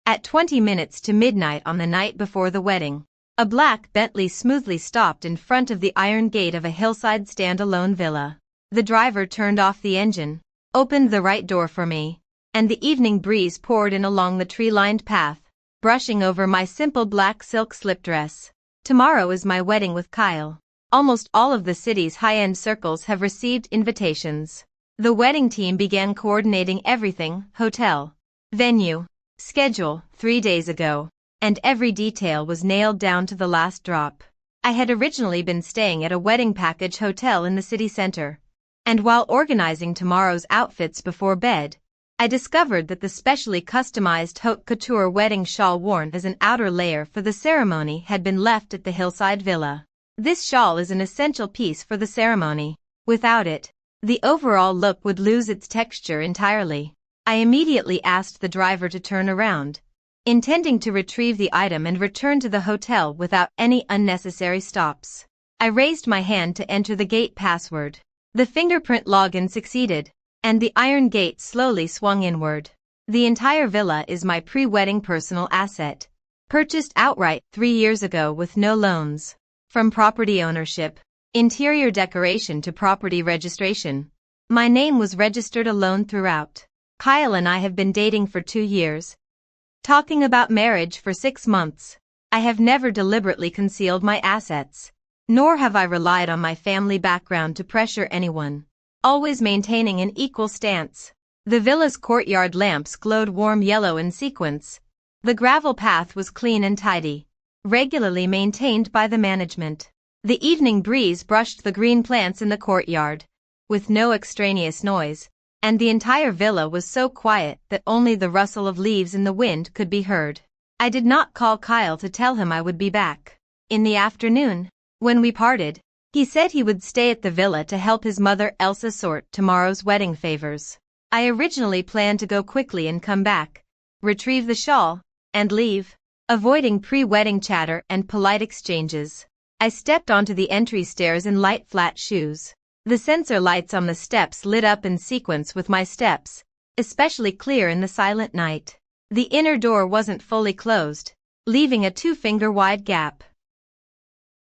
At 20 minutes to midnight on the night before the wedding, a black Bentley smoothly stopped in front of the iron gate of a hillside standalone villa. The driver turned off the engine, opened the right door for me, and the evening breeze poured in along the tree-lined path, brushing over my simple black silk slip dress. Tomorrow is my wedding with Kyle. Almost all of the city's high-end circles have received invitations. The wedding team began coordinating everything: hotel, venue, schedule, 3 days ago, and every detail was nailed down to the last drop. I had originally been staying at a wedding package hotel in the city center, and while organizing tomorrow's outfits before bed, I discovered that the specially customized haute couture wedding shawl worn as an outer layer for the ceremony had been left at the hillside villa. This shawl is an essential piece for the ceremony. Without it, the overall look would lose its texture entirely. I immediately asked the driver to turn around, intending to retrieve the item and return to the hotel without any unnecessary stops. I raised my hand to enter the gate password. The fingerprint login succeeded, and the iron gate slowly swung inward. The entire villa is my pre-wedding personal asset, purchased outright 3 years ago with no loans. From property ownership, interior decoration to property registration, my name was registered alone throughout. Kyle and I have been dating for 2 years, talking about marriage for 6 months. I have never deliberately concealed my assets, nor have I relied on my family background to pressure anyone, always maintaining an equal stance. The villa's courtyard lamps glowed warm yellow in sequence. The gravel path was clean and tidy, regularly maintained by the management. The evening breeze brushed the green plants in the courtyard, with no extraneous noise, and the entire villa was so quiet that only the rustle of leaves in the wind could be heard. I did not call Kyle to tell him I would be back. In the afternoon, when we parted, he said he would stay at the villa to help his mother Elsa sort tomorrow's wedding favors. I originally planned to go quickly and come back, retrieve the shawl, and leave. Avoiding pre-wedding chatter and polite exchanges, I stepped onto the entry stairs in light flat shoes. The sensor lights on the steps lit up in sequence with my steps, especially clear in the silent night. The inner door wasn't fully closed, leaving a 2-finger-wide gap.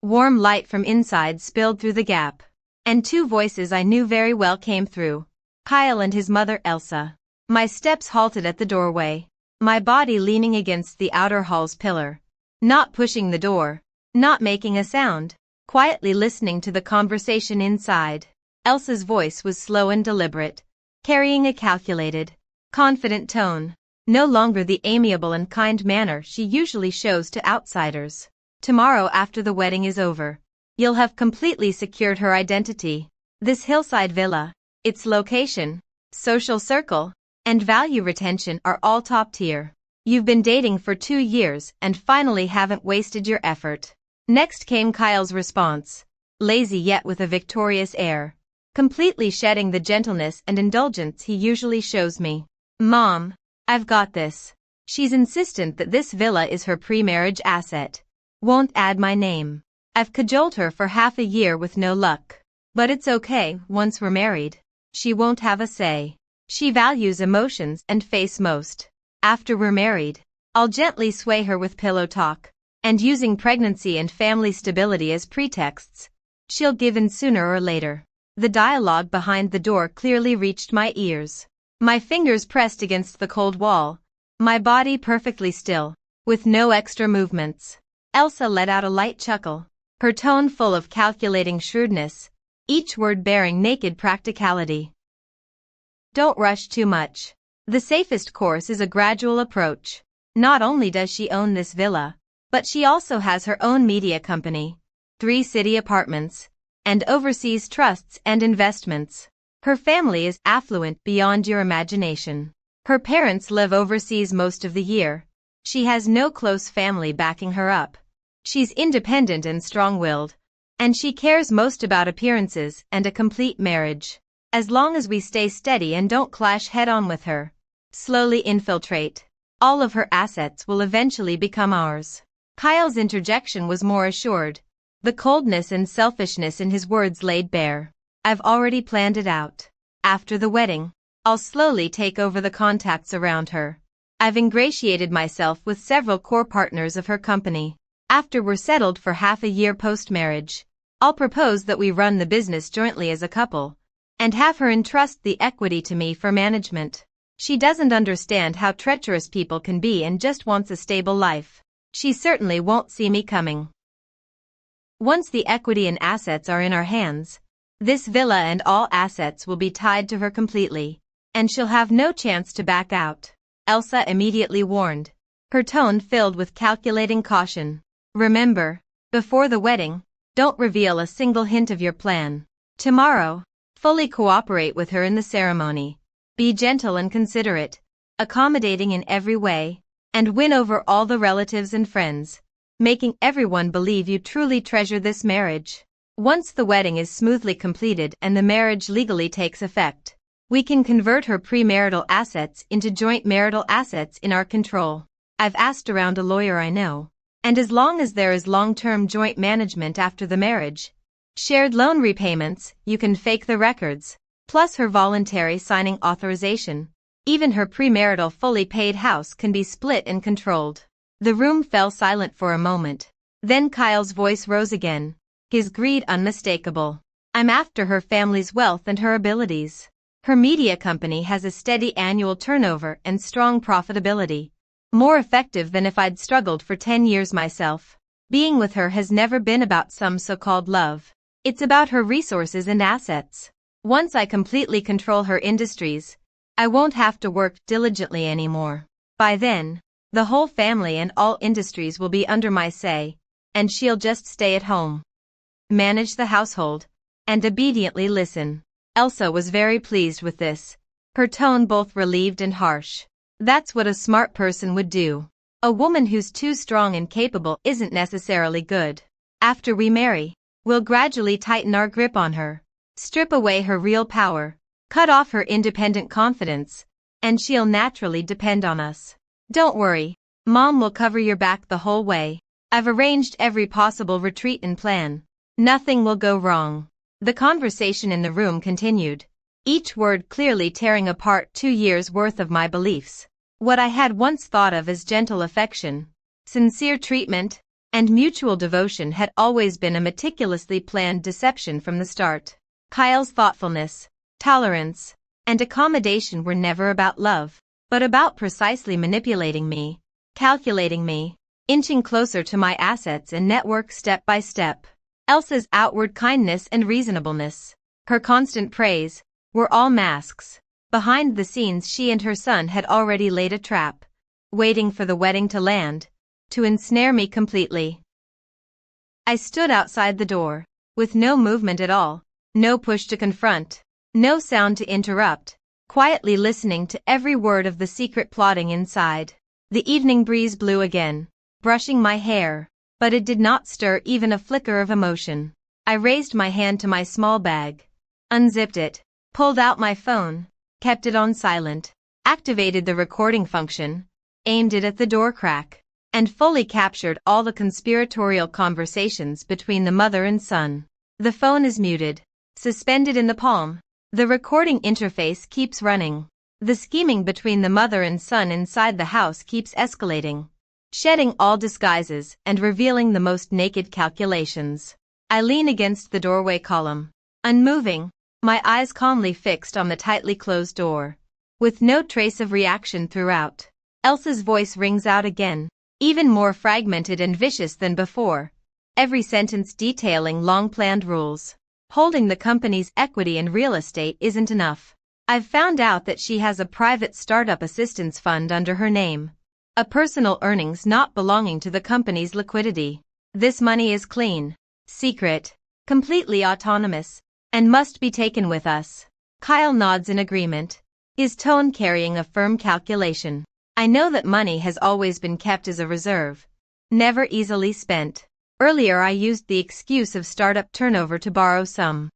Warm light from inside spilled through the gap, and 2 voices I knew very well came through: Kyle and his mother Elsa. My steps halted at the doorway, my body leaning against the outer hall's pillar, not pushing the door, not making a sound, quietly listening to the conversation inside. Elsa's voice was slow and deliberate, carrying a calculated, confident tone, no longer the amiable and kind manner she usually shows to outsiders. Tomorrow, after the wedding is over, you'll have completely secured her identity. This hillside villa, its location, social circle, and value retention are all top tier. You've been dating for 2 years and finally haven't wasted your effort. Next came Kyle's response, lazy yet with a victorious air, completely shedding the gentleness and indulgence he usually shows me. Mom, I've got this. She's insistent that this villa is her pre-marriage asset. Won't add my name. I've cajoled her for half a year with no luck. But it's okay, once we're married, she won't have a say. She values emotions and face most. After we're married, I'll gently sway her with pillow talk, and using pregnancy and family stability as pretexts, she'll give in sooner or later. The dialogue behind the door clearly reached my ears. My fingers pressed against the cold wall, my body perfectly still, with no extra movements. Elsa let out a light chuckle, her tone full of calculating shrewdness, each word bearing naked practicality. Don't rush too much. The safest course is a gradual approach. Not only does she own this villa, but she also has her own media company, 3 city apartments, and overseas trusts and investments. Her family is affluent beyond your imagination. Her parents live overseas most of the year. She has no close family backing her up. She's independent and strong-willed, and she cares most about appearances and a complete marriage. As long as we stay steady and don't clash head-on with her, slowly infiltrate, all of her assets will eventually become ours. Kyle's interjection was more assured, the coldness and selfishness in his words laid bare. I've already planned it out. After the wedding, I'll slowly take over the contacts around her. I've ingratiated myself with several core partners of her company. After we're settled for half a year post-marriage, I'll propose that we run the business jointly as a couple, and have her entrust the equity to me for management. She doesn't understand how treacherous people can be and just wants a stable life. She certainly won't see me coming. Once the equity and assets are in our hands, this villa and all assets will be tied to her completely, and she'll have no chance to back out, Elsa immediately warned, her tone filled with calculating caution. Remember, before the wedding, don't reveal a single hint of your plan. Tomorrow, fully cooperate with her in the ceremony. Be gentle and considerate, accommodating in every way, and win over all the relatives and friends, making everyone believe you truly treasure this marriage. Once the wedding is smoothly completed and the marriage legally takes effect, we can convert her premarital assets into joint marital assets in our control. I've asked around a lawyer I know, and as long as there is long-term joint management after the marriage, shared loan repayments, you can fake the records, plus her voluntary signing authorization. Even her premarital fully paid house can be split and controlled. The room fell silent for a moment. Then Kyle's voice rose again, his greed unmistakable. I'm after her family's wealth and her abilities. Her media company has a steady annual turnover and strong profitability. More effective than if I'd struggled for 10 years myself. Being with her has never been about some so-called love. It's about her resources and assets. Once I completely control her industries, I won't have to work diligently anymore. By then, the whole family and all industries will be under my say, and she'll just stay at home, manage the household, and obediently listen. Elsa was very pleased with this, her tone both relieved and harsh. That's what a smart person would do. A woman who's too strong and capable isn't necessarily good. After we marry, we'll gradually tighten our grip on her, strip away her real power, cut off her independent confidence, and she'll naturally depend on us. Don't worry, Mom will cover your back the whole way. I've arranged every possible retreat and plan. Nothing will go wrong. The conversation in the room continued, each word clearly tearing apart 2 years' worth of my beliefs. What I had once thought of as gentle affection, sincere treatment, and mutual devotion had always been a meticulously planned deception from the start. Kyle's thoughtfulness, tolerance, and accommodation were never about love, but about precisely manipulating me, calculating me, inching closer to my assets and network step by step. Elsa's outward kindness and reasonableness, her constant praise, were all masks. Behind the scenes she and her son had already laid a trap, waiting for the wedding to land, to ensnare me completely. I stood outside the door, with no movement at all, no push to confront, no sound to interrupt, quietly listening to every word of the secret plotting inside. The evening breeze blew again, brushing my hair, but it did not stir even a flicker of emotion. I raised my hand to my small bag, unzipped it, pulled out my phone, kept it on silent, activated the recording function, aimed it at the door crack, and fully captured all the conspiratorial conversations between the mother and son. The phone is muted, suspended in the palm. The recording interface keeps running. The scheming between the mother and son inside the house keeps escalating, shedding all disguises and revealing the most naked calculations. I lean against the doorway column, unmoving, my eyes calmly fixed on the tightly closed door, with no trace of reaction throughout. Elsa's voice rings out again, even more fragmented and vicious than before, every sentence detailing long-planned rules. Holding the company's equity in real estate isn't enough. I've found out that she has a private startup assistance fund under her name, a personal earnings not belonging to the company's liquidity. This money is clean, secret, completely autonomous, and must be taken with us. Kyle nods in agreement, his tone carrying a firm calculation. I know that money has always been kept as a reserve, never easily spent. Earlier I used the excuse of startup turnover to borrow some,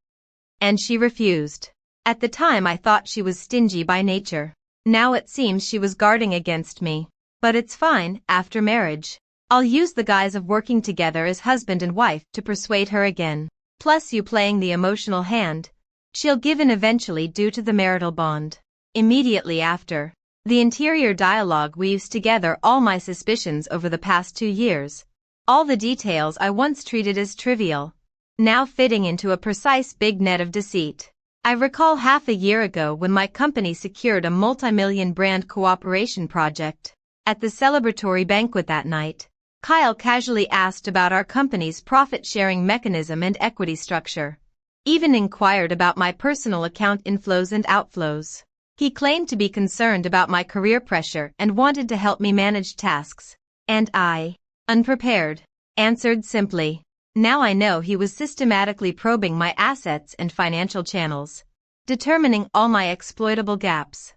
and she refused. At the time I thought she was stingy by nature. Now it seems she was guarding against me. But it's fine, after marriage. I'll use the guise of working together as husband and wife to persuade her again. Plus you playing the emotional hand, she'll give in eventually due to the marital bond. Immediately after, The interior dialogue weaves together all my suspicions over the past 2 years. All the details I once treated as trivial, now fitting into a precise big net of deceit. I recall half a year ago when my company secured a multi-million brand cooperation project. At the celebratory banquet that night, Kyle casually asked about our company's profit-sharing mechanism and equity structure. Even inquired about my personal account inflows and outflows. He claimed to be concerned about my career pressure and wanted to help me manage tasks. And I, unprepared, answered simply. Now I know he was systematically probing my assets and financial channels, determining all my exploitable gaps.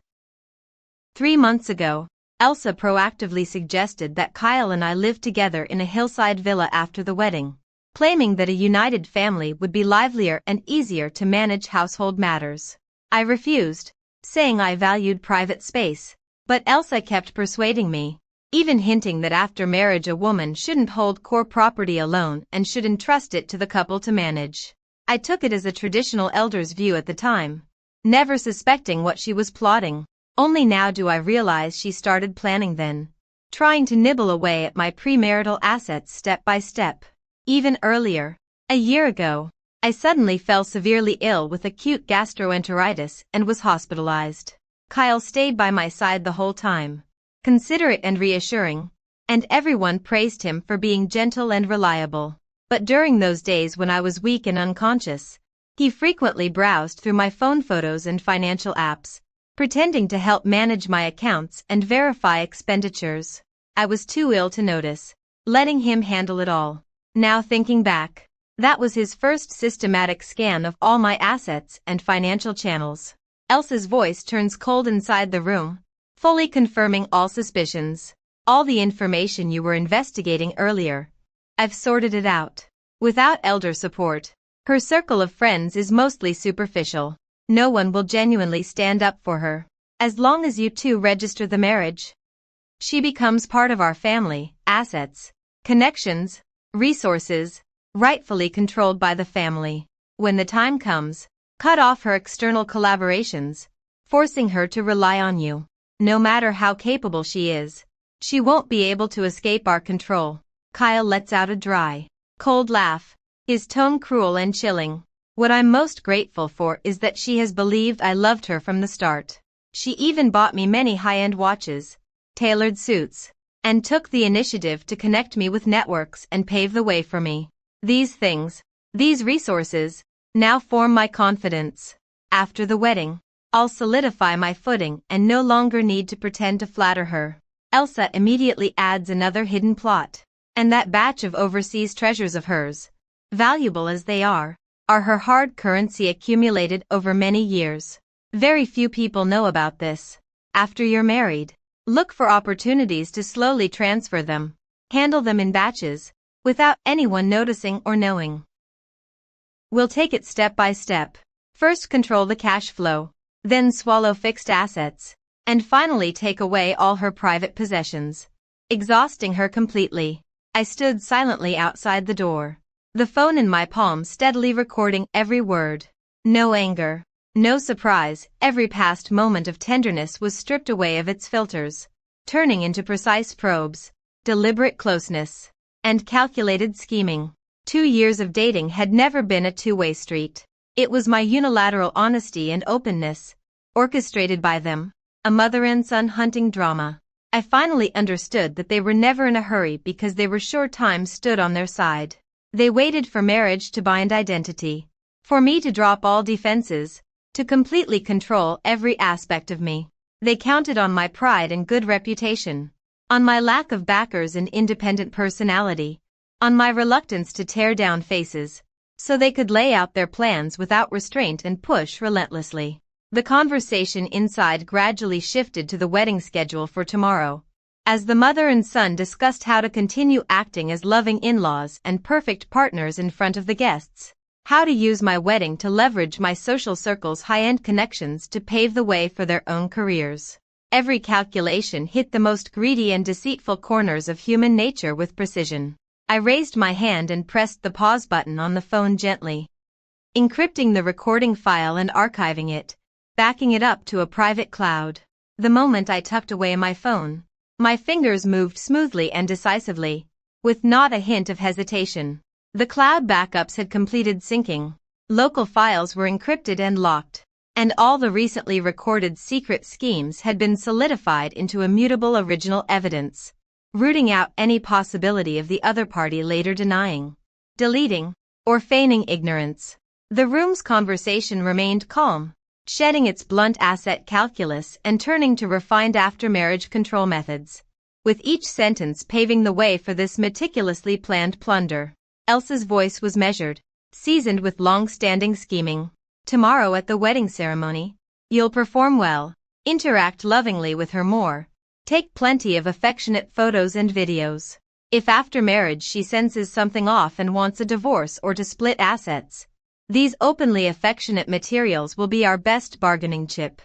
3 months ago, Elsa proactively suggested that Kyle and I live together in a hillside villa after the wedding, claiming that a united family would be livelier and easier to manage household matters. I refused, saying I valued private space, but Elsa kept persuading me, even hinting that after marriage a woman shouldn't hold core property alone and should entrust it to the couple to manage. I took it as a traditional elder's view at the time, never suspecting what she was plotting. Only now do I realize she started planning then, trying to nibble away at my premarital assets step by step. Even earlier, a year ago, I suddenly fell severely ill with acute gastroenteritis and was hospitalized. Kyle stayed by my side the whole time, considerate and reassuring, and everyone praised him for being gentle and reliable. But during those days when I was weak and unconscious, he frequently browsed through my phone photos and financial apps, pretending to help manage my accounts and verify expenditures. I was too ill to notice, letting him handle it all. Now thinking back, that was his first systematic scan of all my assets and financial channels. Elsa's voice turns cold inside the room, fully confirming all suspicions. All the information you were investigating earlier, I've sorted it out. Without elder support, her circle of friends is mostly superficial. No one will genuinely stand up for her. As long as you two register the marriage, she becomes part of our family, assets, connections, resources, rightfully controlled by the family. When the time comes, cut off her external collaborations, forcing her to rely on you. No matter how capable she is, she won't be able to escape our control. Kyle lets out a dry, cold laugh, his tone cruel and chilling. What I'm most grateful for is that she has believed I loved her from the start. She even bought me many high-end watches, tailored suits, and took the initiative to connect me with networks and pave the way for me. These things, these resources, now form my confidence. After the wedding, I'll solidify my footing and no longer need to pretend to flatter her. Elsa immediately adds another hidden plot. And that batch of overseas treasures of hers, valuable as they are her hard currency accumulated over many years. Very few people know about this. After you're married, look for opportunities to slowly transfer them. Handle them in batches, without anyone noticing or knowing. We'll take it step by step. First control the cash flow, then swallow fixed assets, and finally take away all her private possessions, exhausting her completely. I stood silently outside the door, the phone in my palm steadily recording every word. No anger, no surprise, every past moment of tenderness was stripped away of its filters, turning into precise probes, deliberate closeness, and calculated scheming. 2 years of dating had never been a two-way street. It was my unilateral honesty and openness, orchestrated by them, a mother and son hunting drama. I finally understood that they were never in a hurry because they were sure time stood on their side. They waited for marriage to bind identity, for me to drop all defenses, to completely control every aspect of me. They counted on my pride and good reputation, on my lack of backers and independent personality, on my reluctance to tear down faces, so they could lay out their plans without restraint and push relentlessly. The conversation inside gradually shifted to the wedding schedule for tomorrow, as the mother and son discussed how to continue acting as loving in-laws and perfect partners in front of the guests, how to use my wedding to leverage my social circle's high-end connections to pave the way for their own careers. Every calculation hit the most greedy and deceitful corners of human nature with precision. I raised my hand and pressed the pause button on the phone gently, encrypting the recording file and archiving it, backing it up to a private cloud. The moment I tucked away my phone, my fingers moved smoothly and decisively, with not a hint of hesitation. The cloud backups had completed syncing, local files were encrypted and locked, and all the recently recorded secret schemes had been solidified into immutable original evidence, rooting out any possibility of the other party later denying, deleting, or feigning ignorance. The room's conversation remained calm, shedding its blunt asset calculus and turning to refined after-marriage control methods, with each sentence paving the way for this meticulously planned plunder. Elsa's voice was measured, seasoned with long-standing scheming. Tomorrow at the wedding ceremony, you'll perform well, interact lovingly with her more, take plenty of affectionate photos and videos. If after marriage she senses something off and wants a divorce or to split assets, these openly affectionate materials will be our best bargaining chip.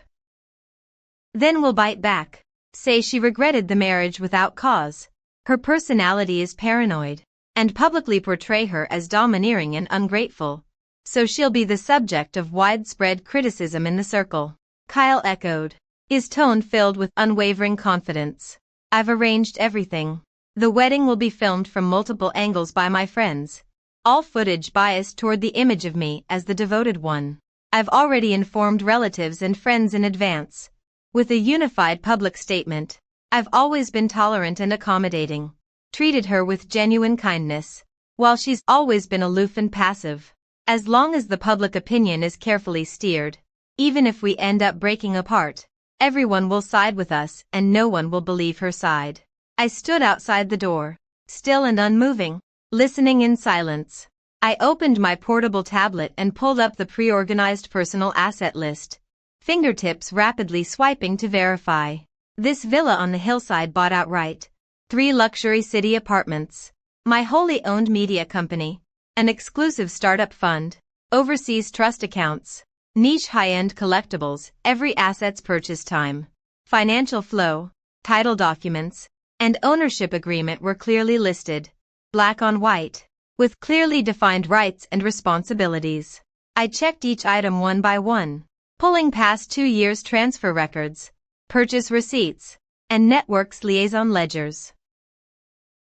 Then we'll bite back, say she regretted the marriage without cause, her personality is paranoid, and publicly portray her as domineering and ungrateful, so she'll be the subject of widespread criticism in the circle. Kyle echoed, his tone filled with unwavering confidence. I've arranged everything. The wedding will be filmed from multiple angles by my friends, all footage biased toward the image of me as the devoted one. I've already informed relatives and friends in advance, with a unified public statement. I've always been tolerant and accommodating, treated her with genuine kindness, while she's always been aloof and passive. As long as the public opinion is carefully steered, even if we end up breaking apart, everyone will side with us and no one will believe her side. I stood outside the door, still and unmoving, listening in silence. I opened my portable tablet and pulled up the pre-organized personal asset list, fingertips rapidly swiping to verify. This villa on the hillside bought outright, 3 luxury city apartments, my wholly owned media company, an exclusive startup fund, overseas trust accounts, niche high-end collectibles, every asset's purchase time, financial flow, title documents, and ownership agreement were clearly listed, black on white, with clearly defined rights and responsibilities. I checked each item one by one, pulling past 2 years' transfer records, purchase receipts, and networks liaison ledgers.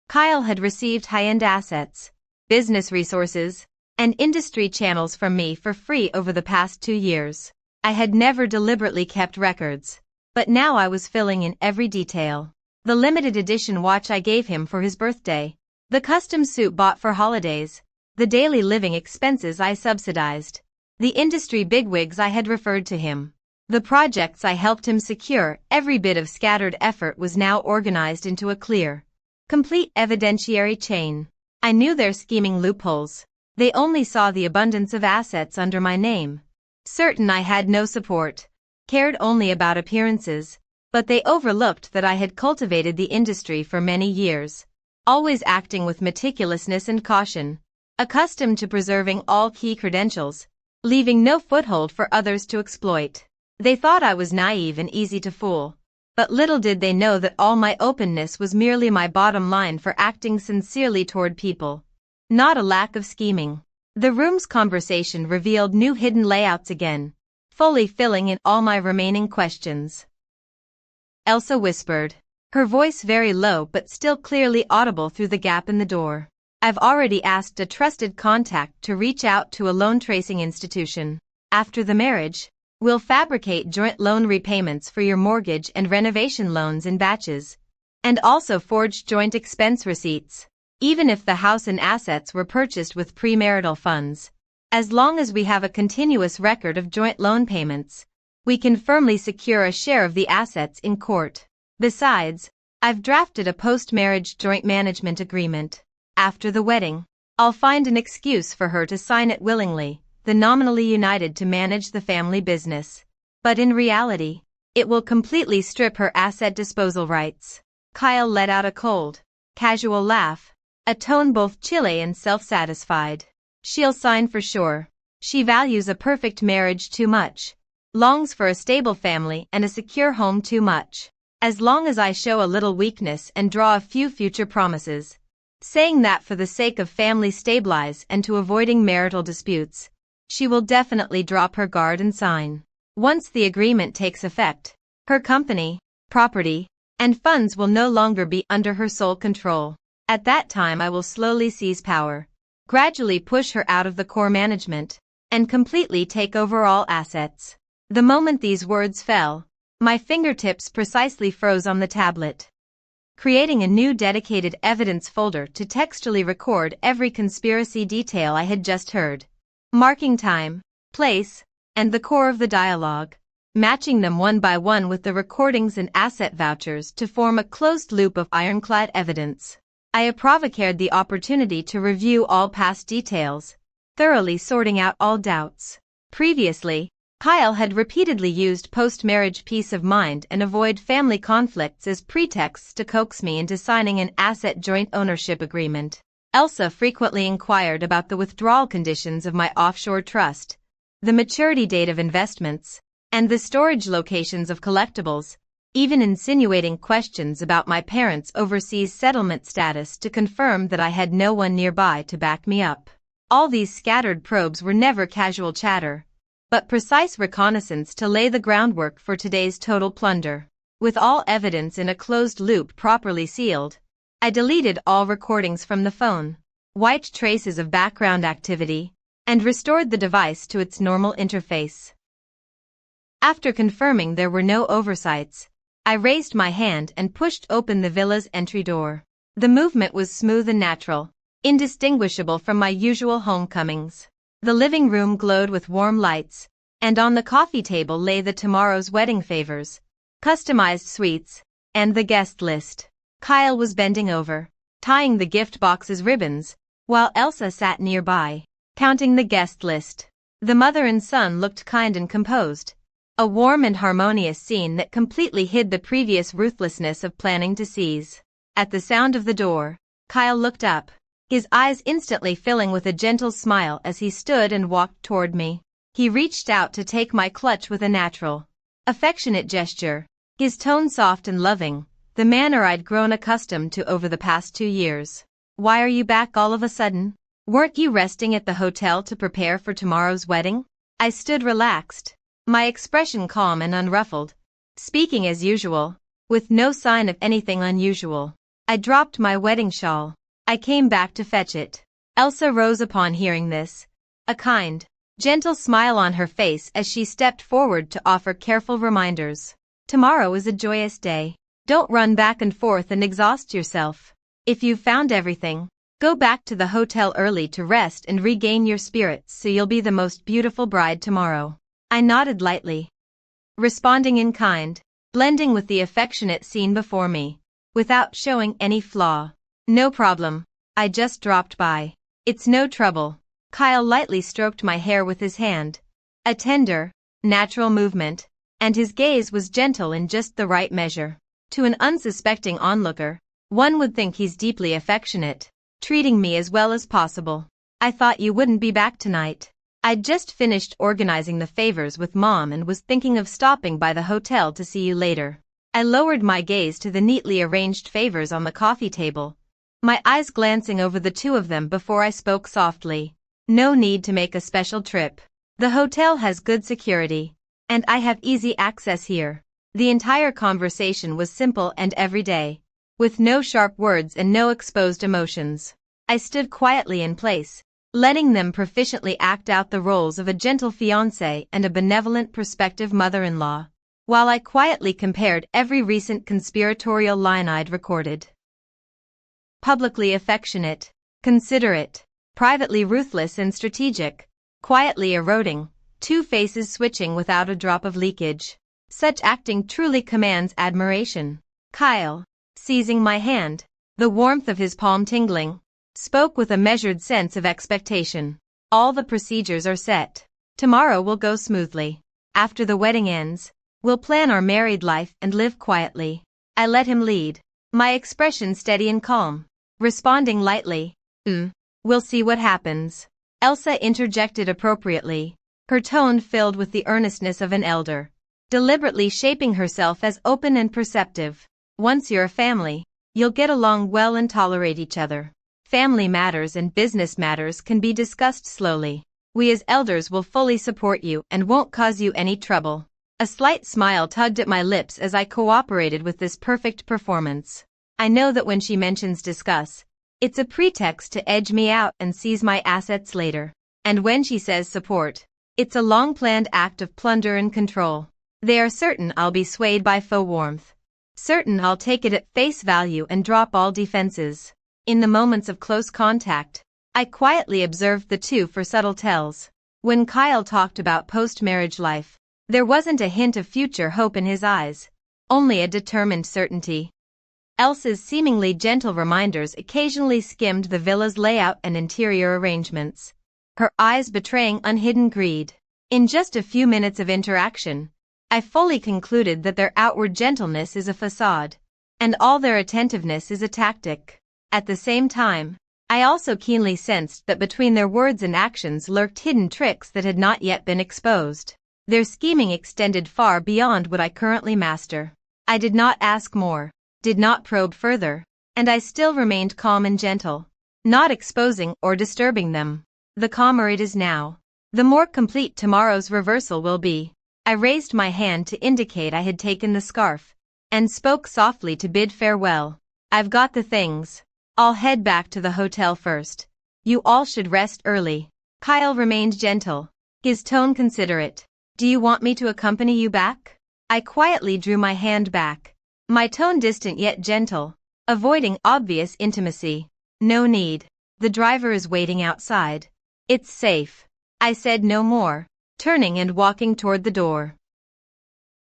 Kyle had received high-end assets, business resources, and industry channels from me for free over the past 2 years. I had never deliberately kept records, but now I was filling in every detail. The limited edition watch I gave him for his birthday, the custom suit bought for holidays, the daily living expenses I subsidized, the industry bigwigs I had referred to him, the projects I helped him secure. Every bit of scattered effort was now organized into a clear, complete evidentiary chain. I knew their scheming loopholes. They only saw the abundance of assets under my name, certain I had no support, cared only about appearances, but they overlooked that I had cultivated the industry for many years, always acting with meticulousness and caution, accustomed to preserving all key credentials, leaving no foothold for others to exploit. They thought I was naive and easy to fool, but little did they know that all my openness was merely my bottom line for acting sincerely toward people, not a lack of scheming. The room's conversation revealed new hidden layouts again, fully filling in all my remaining questions. Elsa whispered, her voice very low but still clearly audible through the gap in the door. I've already asked a trusted contact to reach out to a loan tracing institution. After the marriage, we'll fabricate joint loan repayments for your mortgage and renovation loans in batches, and also forge joint expense receipts, even if the house and assets were purchased with premarital funds. As long as we have a continuous record of joint loan payments, we can firmly secure a share of the assets in court. Besides, I've drafted a post-marriage joint management agreement. After the wedding, I'll find an excuse for her to sign it willingly, the nominally united to manage the family business. But in reality, it will completely strip her asset disposal rights. Kyle let out a cold, casual laugh, a tone both chilly and self-satisfied. She'll sign for sure. She values a perfect marriage too much, longs for a stable family and a secure home too much. As long as I show a little weakness and draw a few future promises, saying that for the sake of family stabilize and to avoiding marital disputes, she will definitely drop her guard and sign. Once the agreement takes effect, her company, property, and funds will no longer be under her sole control. At that time I will slowly seize power, gradually push her out of the core management, and completely take over all assets. The moment these words fell, my fingertips precisely froze on the tablet, creating a new dedicated evidence folder to textually record every conspiracy detail I had just heard, marking time, place, and the core of the dialogue, matching them one by one with the recordings and asset vouchers to form a closed loop of ironclad evidence. I provocated the opportunity to review all past details, thoroughly sorting out all doubts. Previously, Kyle had repeatedly used post-marriage peace of mind and avoid family conflicts as pretexts to coax me into signing an asset joint ownership agreement. Elsa frequently inquired about the withdrawal conditions of my offshore trust, the maturity date of investments, and the storage locations of collectibles, even insinuating questions about my parents' overseas settlement status to confirm that I had no one nearby to back me up. All these scattered probes were never casual chatter, but precise reconnaissance to lay the groundwork for today's total plunder. With all evidence in a closed loop properly sealed, I deleted all recordings from the phone, wiped traces of background activity, and restored the device to its normal interface. After confirming there were no oversights, I raised my hand and pushed open the villa's entry door. The movement was smooth and natural, indistinguishable from my usual homecomings. The living room glowed with warm lights, and on the coffee table lay the tomorrow's wedding favors, customized sweets, and the guest list. Kyle was bending over, tying the gift box's ribbons, while Elsa sat nearby, counting the guest list. The mother and son looked kind and composed, a warm and harmonious scene that completely hid the previous ruthlessness of planning to seize. At the sound of the door, Kyle looked up, his eyes instantly filling with a gentle smile as he stood and walked toward me. He reached out to take my clutch with a natural, affectionate gesture, his tone soft and loving, the manner I'd grown accustomed to over the past 2 years. "Why are you back all of a sudden? Weren't you resting at the hotel to prepare for tomorrow's wedding?" I stood relaxed, my expression calm and unruffled, speaking as usual, with no sign of anything unusual. I dropped my wedding shawl. I came back to fetch it. Elsa rose upon hearing this, a kind, gentle smile on her face as she stepped forward to offer careful reminders. "Tomorrow is a joyous day. Don't run back and forth and exhaust yourself. If you've found everything, go back to the hotel early to rest and regain your spirits so you'll be the most beautiful bride tomorrow." I nodded lightly, responding in kind, blending with the affectionate scene before me, without showing any flaw. "No problem, I just dropped by. It's no trouble." Kyle lightly stroked my hair with his hand, a tender, natural movement, and his gaze was gentle in just the right measure. To an unsuspecting onlooker, one would think he's deeply affectionate, treating me as well as possible. "I thought you wouldn't be back tonight. I'd just finished organizing the favors with Mom and was thinking of stopping by the hotel to see you later." I lowered my gaze to the neatly arranged favors on the coffee table, my eyes glancing over the two of them before I spoke softly. "No need to make a special trip. The hotel has good security, and I have easy access here." The entire conversation was simple and everyday, with no sharp words and no exposed emotions. I stood quietly in place, letting them proficiently act out the roles of a gentle fiancé and a benevolent prospective mother-in-law, while I quietly compared every recent conspiratorial line I'd recorded. Publicly affectionate, considerate, privately ruthless and strategic, quietly eroding, two faces switching without a drop of leakage. Such acting truly commands admiration. Kyle, seizing my hand, the warmth of his palm tingling, spoke with a measured sense of expectation. "All the procedures are set. Tomorrow will go smoothly. After the wedding ends, we'll plan our married life and live quietly." I let him lead, my expression steady and calm, responding lightly, "We'll see what happens." Elsa interjected appropriately, her tone filled with the earnestness of an elder, deliberately shaping herself as open and perceptive. "Once you're a family, you'll get along well and tolerate each other. Family matters and business matters can be discussed slowly. We as elders will fully support you and won't cause you any trouble." A slight smile tugged at my lips as I cooperated with this perfect performance. I know that when she mentions discuss, it's a pretext to edge me out and seize my assets later. And when she says support, it's a long-planned act of plunder and control. They are certain I'll be swayed by faux warmth. Certain I'll take it at face value and drop all defenses. In the moments of close contact, I quietly observed the two for subtle tells. When Kyle talked about post-marriage life, there wasn't a hint of future hope in his eyes, only a determined certainty. Elsa's seemingly gentle reminders occasionally skimmed the villa's layout and interior arrangements, her eyes betraying unhidden greed. In just a few minutes of interaction, I fully concluded that their outward gentleness is a facade, and all their attentiveness is a tactic. At the same time, I also keenly sensed that between their words and actions lurked hidden tricks that had not yet been exposed. Their scheming extended far beyond what I currently master. I did not ask more, did not probe further, and I still remained calm and gentle, not exposing or disturbing them. The calmer it is now, the more complete tomorrow's reversal will be. I raised my hand to indicate I had taken the scarf, and spoke softly to bid farewell. I've got the things. I'll head back to the hotel first. You all should rest early. Kyle remained gentle, his tone considerate. Do you want me to accompany you back? I quietly drew my hand back, my tone distant yet gentle, avoiding obvious intimacy. No need. The driver is waiting outside. It's safe. I said no more, turning and walking toward the door.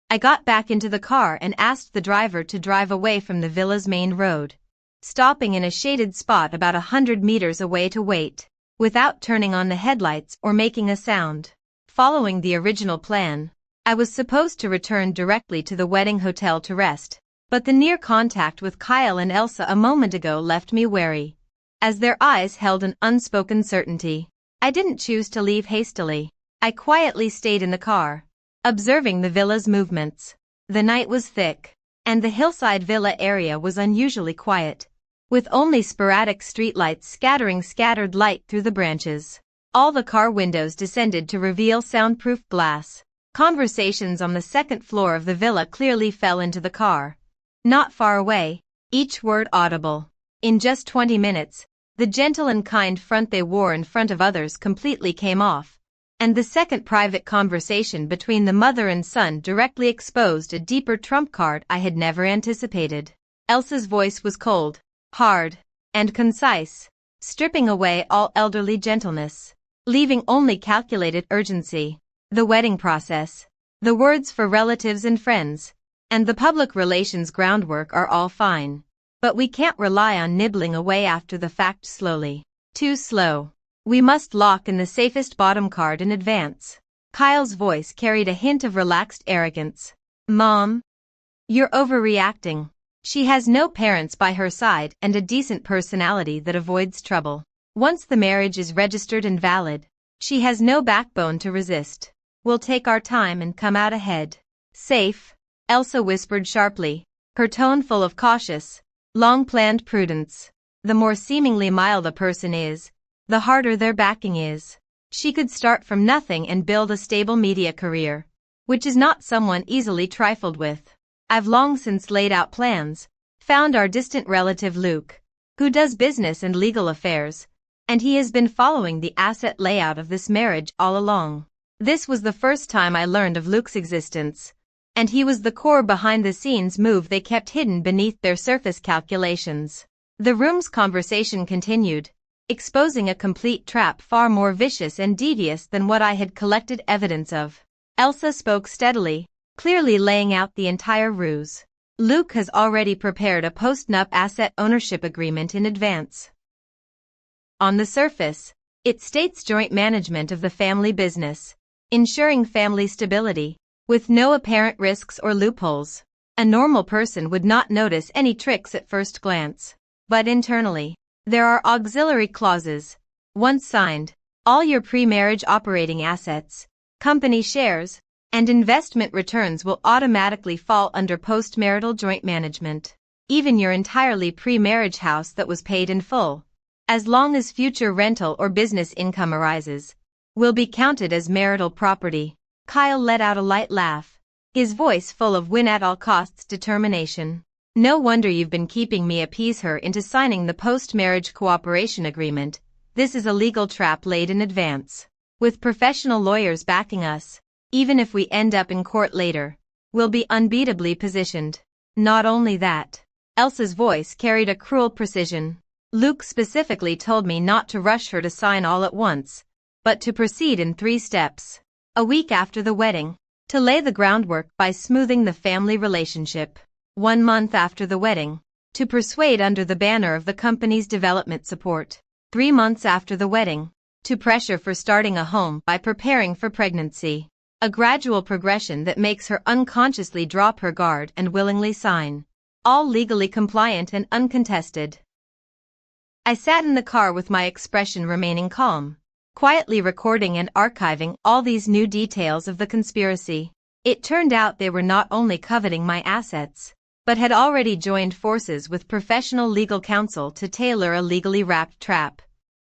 I got back into the car and asked the driver to drive away from the villa's main road, stopping in a shaded spot about 100 meters away to wait, without turning on the headlights or making a sound. Following the original plan, I was supposed to return directly to the wedding hotel to rest, but the near contact with Kyle and Elsa a moment ago left me wary, as their eyes held an unspoken certainty. I didn't choose to leave hastily. I quietly stayed in the car, observing the villa's movements. The night was thick, and the hillside villa area was unusually quiet, with only sporadic streetlights scattering scattered light through the branches. All the car windows descended to reveal soundproof glass. Conversations on the second floor of the villa clearly fell into the car, not far away, each word audible. In just 20 minutes, the gentle and kind front they wore in front of others completely came off, and the second private conversation between the mother and son directly exposed a deeper trump card I had never anticipated. Elsa's voice was cold, hard, and concise, stripping away all elderly gentleness, leaving only calculated urgency. The wedding process, the words for relatives and friends, and the public relations groundwork are all fine, but we can't rely on nibbling away after the fact slowly. Too slow. We must lock in the safest bottom card in advance. Kyle's voice carried a hint of relaxed arrogance. Mom, you're overreacting. She has no parents by her side and a decent personality that avoids trouble. Once the marriage is registered and valid, she has no backbone to resist. We'll take our time and come out ahead. Safe, Elsa whispered sharply, her tone full of cautious, long-planned prudence. The more seemingly mild a person is, the harder their backing is. She could start from nothing and build a stable media career, which is not someone easily trifled with. I've long since laid out plans, found our distant relative Luke, who does business and legal affairs, and he has been following the asset layout of this marriage all along. This was the first time I learned of Luke's existence, and he was the core behind-the-scenes move they kept hidden beneath their surface calculations. The room's conversation continued, exposing a complete trap far more vicious and devious than what I had collected evidence of. Elsa spoke steadily, clearly laying out the entire ruse. Luke has already prepared a post-nup asset ownership agreement in advance. On the surface, it states joint management of the family business, ensuring family stability, with no apparent risks or loopholes. A normal person would not notice any tricks at first glance. But internally, there are auxiliary clauses. Once signed, all your pre-marriage operating assets, company shares, and investment returns will automatically fall under post-marital joint management. Even your entirely pre-marriage house that was paid in full, as long as future rental or business income arises, will be counted as marital property. Kyle let out a light laugh, his voice full of win-at-all-costs determination. "No wonder you've been keeping me appease her into signing the post-marriage cooperation agreement. This is a legal trap laid in advance. With professional lawyers backing us, even if we end up in court later, we'll be unbeatably positioned. Not only that." Elsa's voice carried a cruel precision. "Luke specifically told me not to rush her to sign all at once, but to proceed in 3 steps. A week after the wedding, to lay the groundwork by smoothing the family relationship. 1 month after the wedding, to persuade under the banner of the company's development support. 3 months after the wedding, to pressure for starting a home by preparing for pregnancy. A gradual progression that makes her unconsciously drop her guard and willingly sign. All legally compliant and uncontested." I sat in the car with my expression remaining calm, quietly recording and archiving all these new details of the conspiracy. It turned out they were not only coveting my assets, but had already joined forces with professional legal counsel to tailor a legally wrapped trap,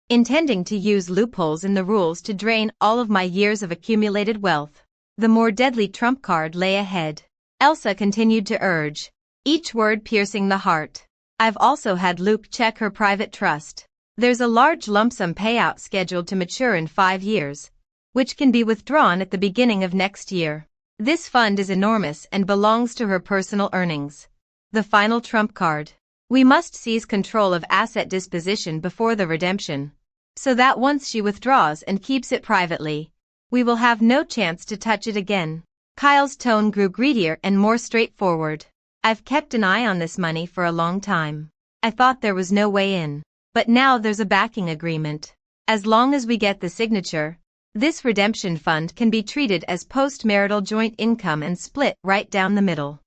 intending to use loopholes in the rules to drain all of my years of accumulated wealth. The more deadly trump card lay ahead. Elsa continued to urge, each word piercing the heart. "I've also had Luke check her private trust. There's a large lump sum payout scheduled to mature in 5 years, which can be withdrawn at the beginning of next year. This fund is enormous and belongs to her personal earnings. The final trump card. We must seize control of asset disposition before the redemption, so that once she withdraws and keeps it privately, we will have no chance to touch it again." Kyle's tone grew greedier and more straightforward. "I've kept an eye on this money for a long time. I thought there was no way in. But now there's a backing agreement. As long as we get the signature, this redemption fund can be treated as post-marital joint income and split right down the middle.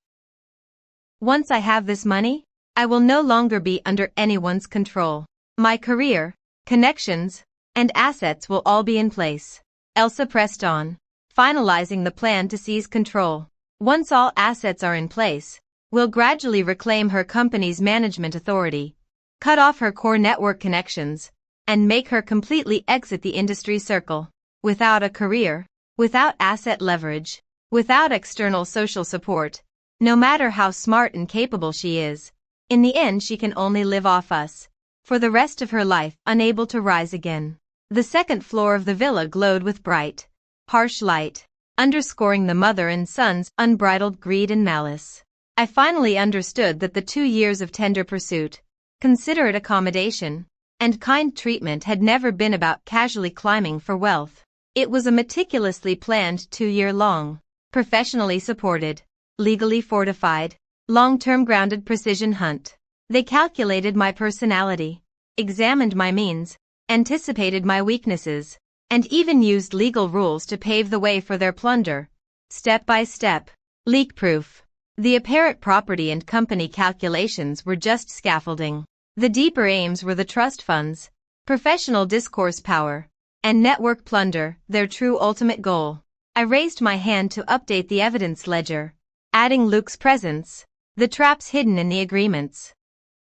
Once I have this money, I will no longer be under anyone's control. My career, connections, and assets will all be in place." Elsa pressed on, finalizing the plan to seize control. "Once all assets are in place, we'll gradually reclaim her company's management authority, cut off her core network connections, and make her completely exit the industry circle. Without a career, without asset leverage, without external social support, no matter how smart and capable she is, in the end she can only live off us, for the rest of her life, unable to rise again." The second floor of the villa glowed with bright, harsh light, underscoring the mother and son's unbridled greed and malice. I finally understood that the 2 years of tender pursuit, considerate accommodation, and kind treatment had never been about casually climbing for wealth. It was a meticulously planned 2-year-long, professionally supported, legally fortified, long-term grounded precision hunt. They calculated my personality, examined my means, anticipated my weaknesses, and even used legal rules to pave the way for their plunder, step by step, leak-proof. The apparent property and company calculations were just scaffolding. The deeper aims were the trust funds, professional discourse power, and network plunder, their true ultimate goal. I raised my hand to update the evidence ledger, adding Luke's presence, the traps hidden in the agreements,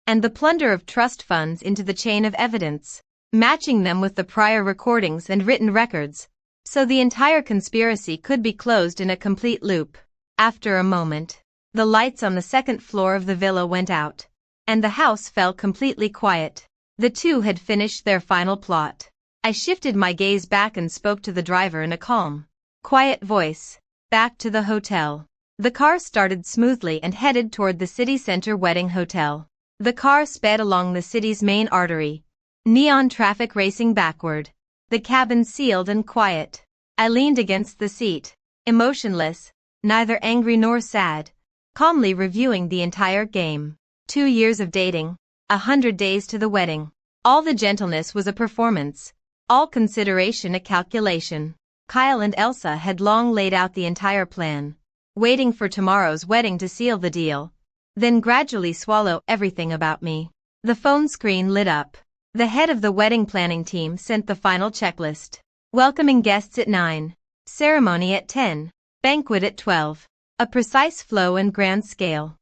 and the plunder of trust funds into the chain of evidence, matching them with the prior recordings and written records, so the entire conspiracy could be closed in a complete loop. After a moment, the lights on the second floor of the villa went out, and the house fell completely quiet. The two had finished their final plot. I shifted my gaze back and spoke to the driver in a calm, quiet voice. "Back to the hotel." The car started smoothly and headed toward the city center wedding hotel. The car sped along the city's main artery, neon traffic racing backward, the cabin sealed and quiet. I leaned against the seat, emotionless, neither angry nor sad, calmly reviewing the entire game. 2 years of dating, 100 days to the wedding. All the gentleness was a performance, all consideration a calculation. Kyle and Elsa had long laid out the entire plan, waiting for tomorrow's wedding to seal the deal, then gradually swallow everything about me. The phone screen lit up. The head of the wedding planning team sent the final checklist. Welcoming guests at 9. Ceremony at 10. Banquet at 12. A precise flow and grand scale.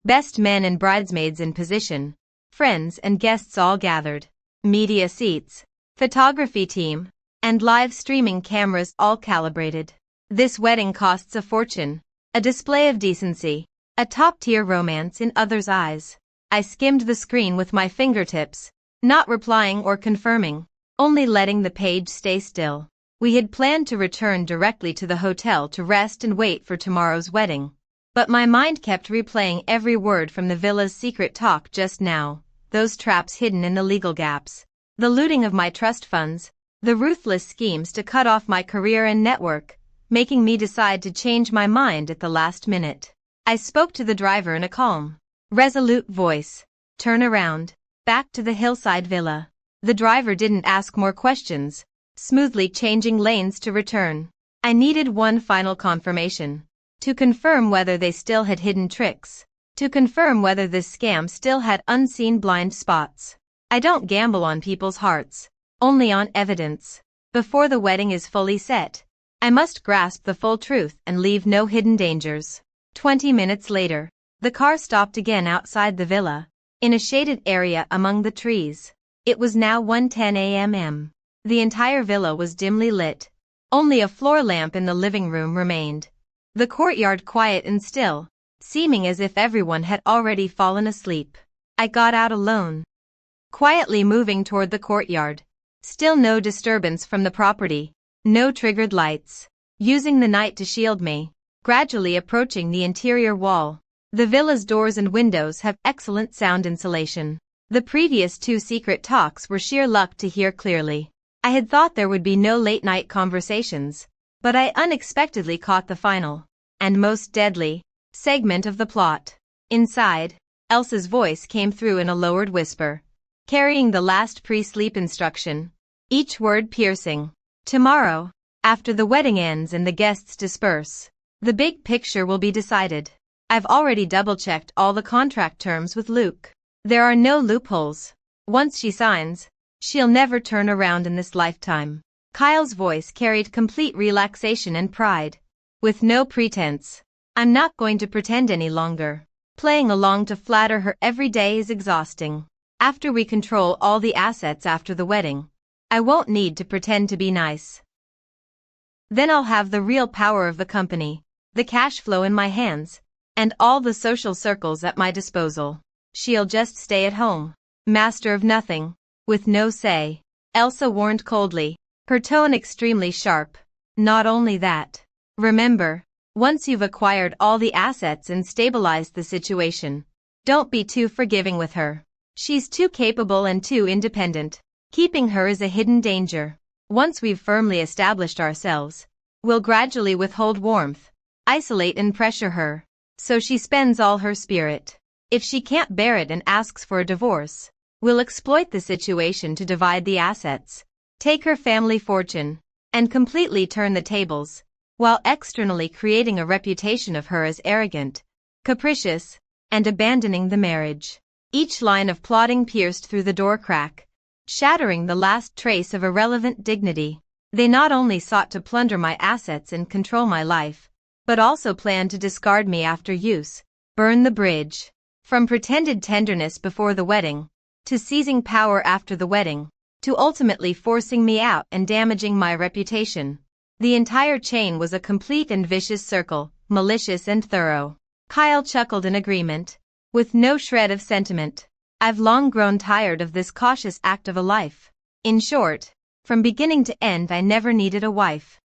Best men and bridesmaids in position. Friends and guests all gathered. Media seats. Photography team. And live streaming cameras all calibrated. This wedding costs a fortune. A display of decency. A top-tier romance in others' eyes. I skimmed the screen with my fingertips, not replying or confirming, only letting the page stay still. We had planned to return directly to the hotel to rest and wait for tomorrow's wedding. But my mind kept replaying every word from the villa's secret talk just now, those traps hidden in the legal gaps, the looting of my trust funds, the ruthless schemes to cut off my career and network, making me decide to change my mind at the last minute. I spoke to the driver in a calm, resolute voice. Turn around, back to the hillside villa. The driver didn't ask more questions, smoothly changing lanes to return. I needed one final confirmation. To confirm whether they still had hidden tricks. To confirm whether this scam still had unseen blind spots. I don't gamble on people's hearts, only on evidence. Before the wedding is fully set, I must grasp the full truth and leave no hidden dangers. 20 minutes later, the car stopped again outside the villa, in a shaded area among the trees. It was now 1:10 a.m. The entire villa was dimly lit. Only a floor lamp in the living room remained. The courtyard quiet and still, seeming as if everyone had already fallen asleep. I got out alone, quietly moving toward the courtyard. Still no disturbance from the property, no triggered lights, using the night to shield me, gradually approaching the interior wall. The villa's doors and windows have excellent sound insulation. The previous 2 secret talks were sheer luck to hear clearly. I had thought there would be no late-night conversations, but I unexpectedly caught the final, and most deadly, segment of the plot. Inside, Elsa's voice came through in a lowered whisper, carrying the last pre-sleep instruction, each word piercing. Tomorrow, after the wedding ends and the guests disperse, the big picture will be decided. I've already double-checked all the contract terms with Luke. There are no loopholes. Once she signs, she'll never turn around in this lifetime. Kyle's voice carried complete relaxation and pride. With no pretense. I'm not going to pretend any longer. Playing along to flatter her every day is exhausting. After we control all the assets after the wedding, I won't need to pretend to be nice. Then I'll have the real power of the company, the cash flow in my hands, and all the social circles at my disposal. She'll just stay at home, master of nothing, with no say. Elsa warned coldly, her tone extremely sharp. Not only that. Remember, once you've acquired all the assets and stabilized the situation, don't be too forgiving with her. She's too capable and too independent. Keeping her is a hidden danger. Once we've firmly established ourselves, we'll gradually withhold warmth, isolate and pressure her, so she spends all her spirit. If she can't bear it and asks for a divorce, we'll exploit the situation to divide the assets, take her family fortune, and completely turn the tables, while externally creating a reputation of her as arrogant, capricious, and abandoning the marriage. Each line of plotting pierced through the door crack, shattering the last trace of irrelevant dignity. They not only sought to plunder my assets and control my life, but also planned to discard me after use, burn the bridge. From pretended tenderness before the wedding, to seizing power after the wedding, to ultimately forcing me out and damaging my reputation. The entire chain was a complete and vicious circle, malicious and thorough. Kyle chuckled in agreement, with no shred of sentiment. I've long grown tired of this cautious act of a life. In short, from beginning to end I never needed a wife.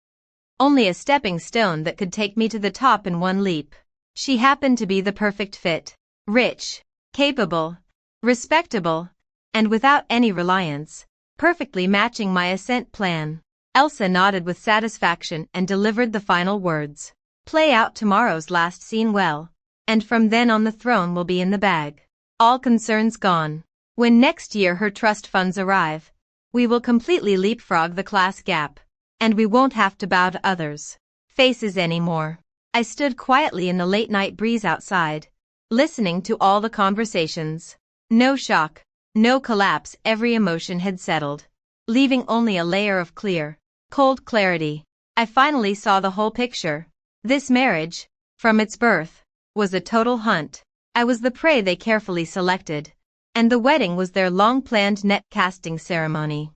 Only a stepping stone that could take me to the top in one leap. She happened to be the perfect fit. Rich, capable, respectable, and without any reliance, perfectly matching my ascent plan. Elsa nodded with satisfaction and delivered the final words. Play out tomorrow's last scene well, and from then on the throne will be in the bag. All concerns gone. When next year her trust funds arrive, we will completely leapfrog the class gap, and we won't have to bow to others' faces anymore. I stood quietly in the late-night breeze outside, listening to all the conversations. No shock, no collapse, every emotion had settled, leaving only a layer of clear, cold clarity. I finally saw the whole picture. This marriage, from its birth, was a total hunt. I was the prey they carefully selected, and the wedding was their long-planned net-casting ceremony.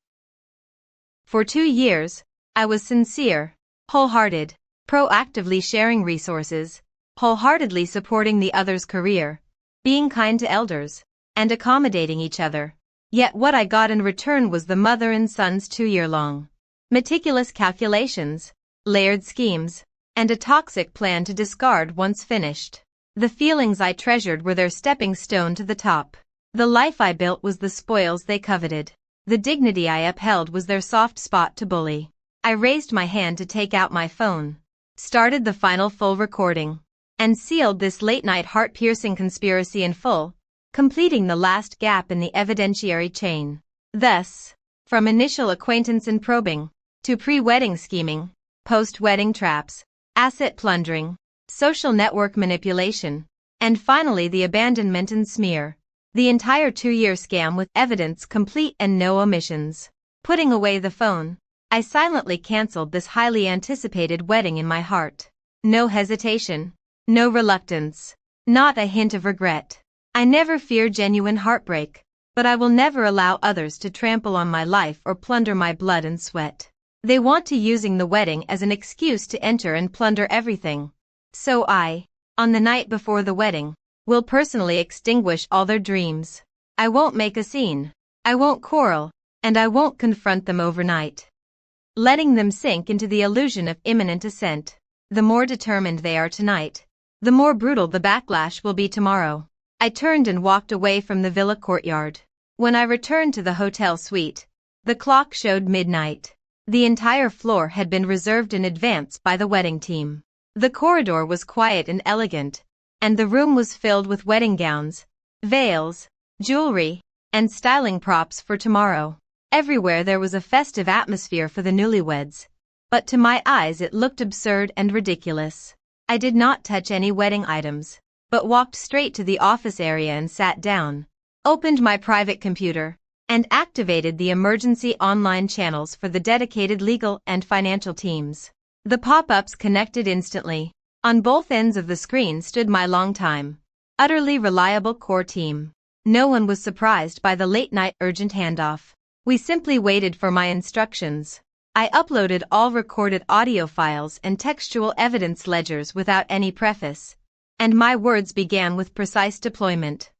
For 2 years, I was sincere, wholehearted, proactively sharing resources, wholeheartedly supporting the other's career, being kind to elders, and accommodating each other. Yet what I got in return was the mother and son's 2-year-long meticulous calculations, layered schemes, and a toxic plan to discard once finished. The feelings I treasured were their stepping stone to the top. The life I built was the spoils they coveted. The dignity I upheld was their soft spot to bully. I raised my hand to take out my phone, started the final full recording, and sealed this late-night heart-piercing conspiracy in full, completing the last gap in the evidentiary chain. Thus, from initial acquaintance and probing, to pre-wedding scheming, post-wedding traps, asset plundering, social network manipulation, and finally the abandonment and smear. The entire 2-year scam with evidence complete and no omissions. Putting away the phone, I silently canceled this highly anticipated wedding in my heart. No hesitation, no reluctance, not a hint of regret. I never fear genuine heartbreak, but I will never allow others to trample on my life or plunder my blood and sweat. They want to using the wedding as an excuse to enter and plunder everything. So I, on the night before the wedding, will personally extinguish all their dreams. I won't make a scene, I won't quarrel, and I won't confront them overnight, letting them sink into the illusion of imminent ascent. The more determined they are tonight, the more brutal the backlash will be tomorrow. I turned and walked away from the villa courtyard. When I returned to the hotel suite, the clock showed midnight. The entire floor had been reserved in advance by the wedding team. The corridor was quiet and elegant, and the room was filled with wedding gowns, veils, jewelry, and styling props for tomorrow. Everywhere there was a festive atmosphere for the newlyweds, but to my eyes it looked absurd and ridiculous. I did not touch any wedding items, but walked straight to the office area and sat down, opened my private computer, and activated the emergency online channels for the dedicated legal and financial teams. The pop-ups connected instantly. On both ends of the screen stood my longtime, utterly reliable core team. No one was surprised by the late-night urgent handoff. We simply waited for my instructions. I uploaded all recorded audio files and textual evidence ledgers without any preface, and my words began with precise deployment.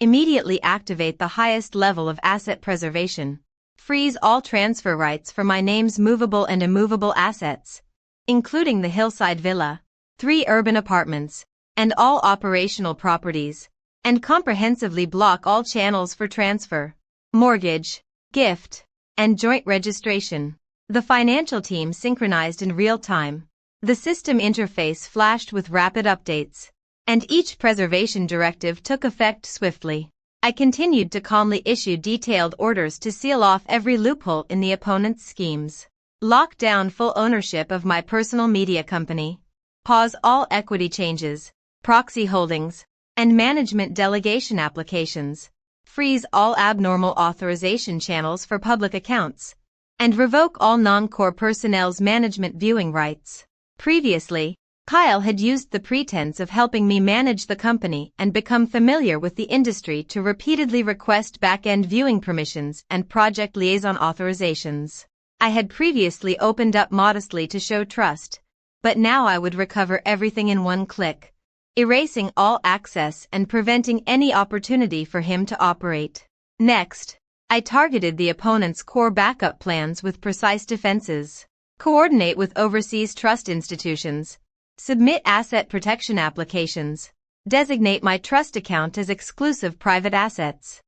Immediately activate the highest level of asset preservation. Freeze all transfer rights for my name's movable and immovable assets, including the hillside villa, 3 urban apartments, and all operational properties, and comprehensively block all channels for transfer, mortgage, gift, and joint registration. The financial team synchronized in real time. The system interface flashed with rapid updates, and each preservation directive took effect swiftly. I continued to calmly issue detailed orders to seal off every loophole in the opponent's schemes, lock down full ownership of my personal media company, pause all equity changes, proxy holdings, and management delegation applications, freeze all abnormal authorization channels for public accounts, and revoke all non-core personnel's management viewing rights. Previously, Kyle had used the pretense of helping me manage the company and become familiar with the industry to repeatedly request back-end viewing permissions and project liaison authorizations. I had previously opened up modestly to show trust, but now I would recover everything in one click, erasing all access and preventing any opportunity for him to operate. Next, I targeted the opponent's core backup plans with precise defenses, coordinate with overseas trust institutions, submit asset protection applications, designate my trust account as exclusive private assets,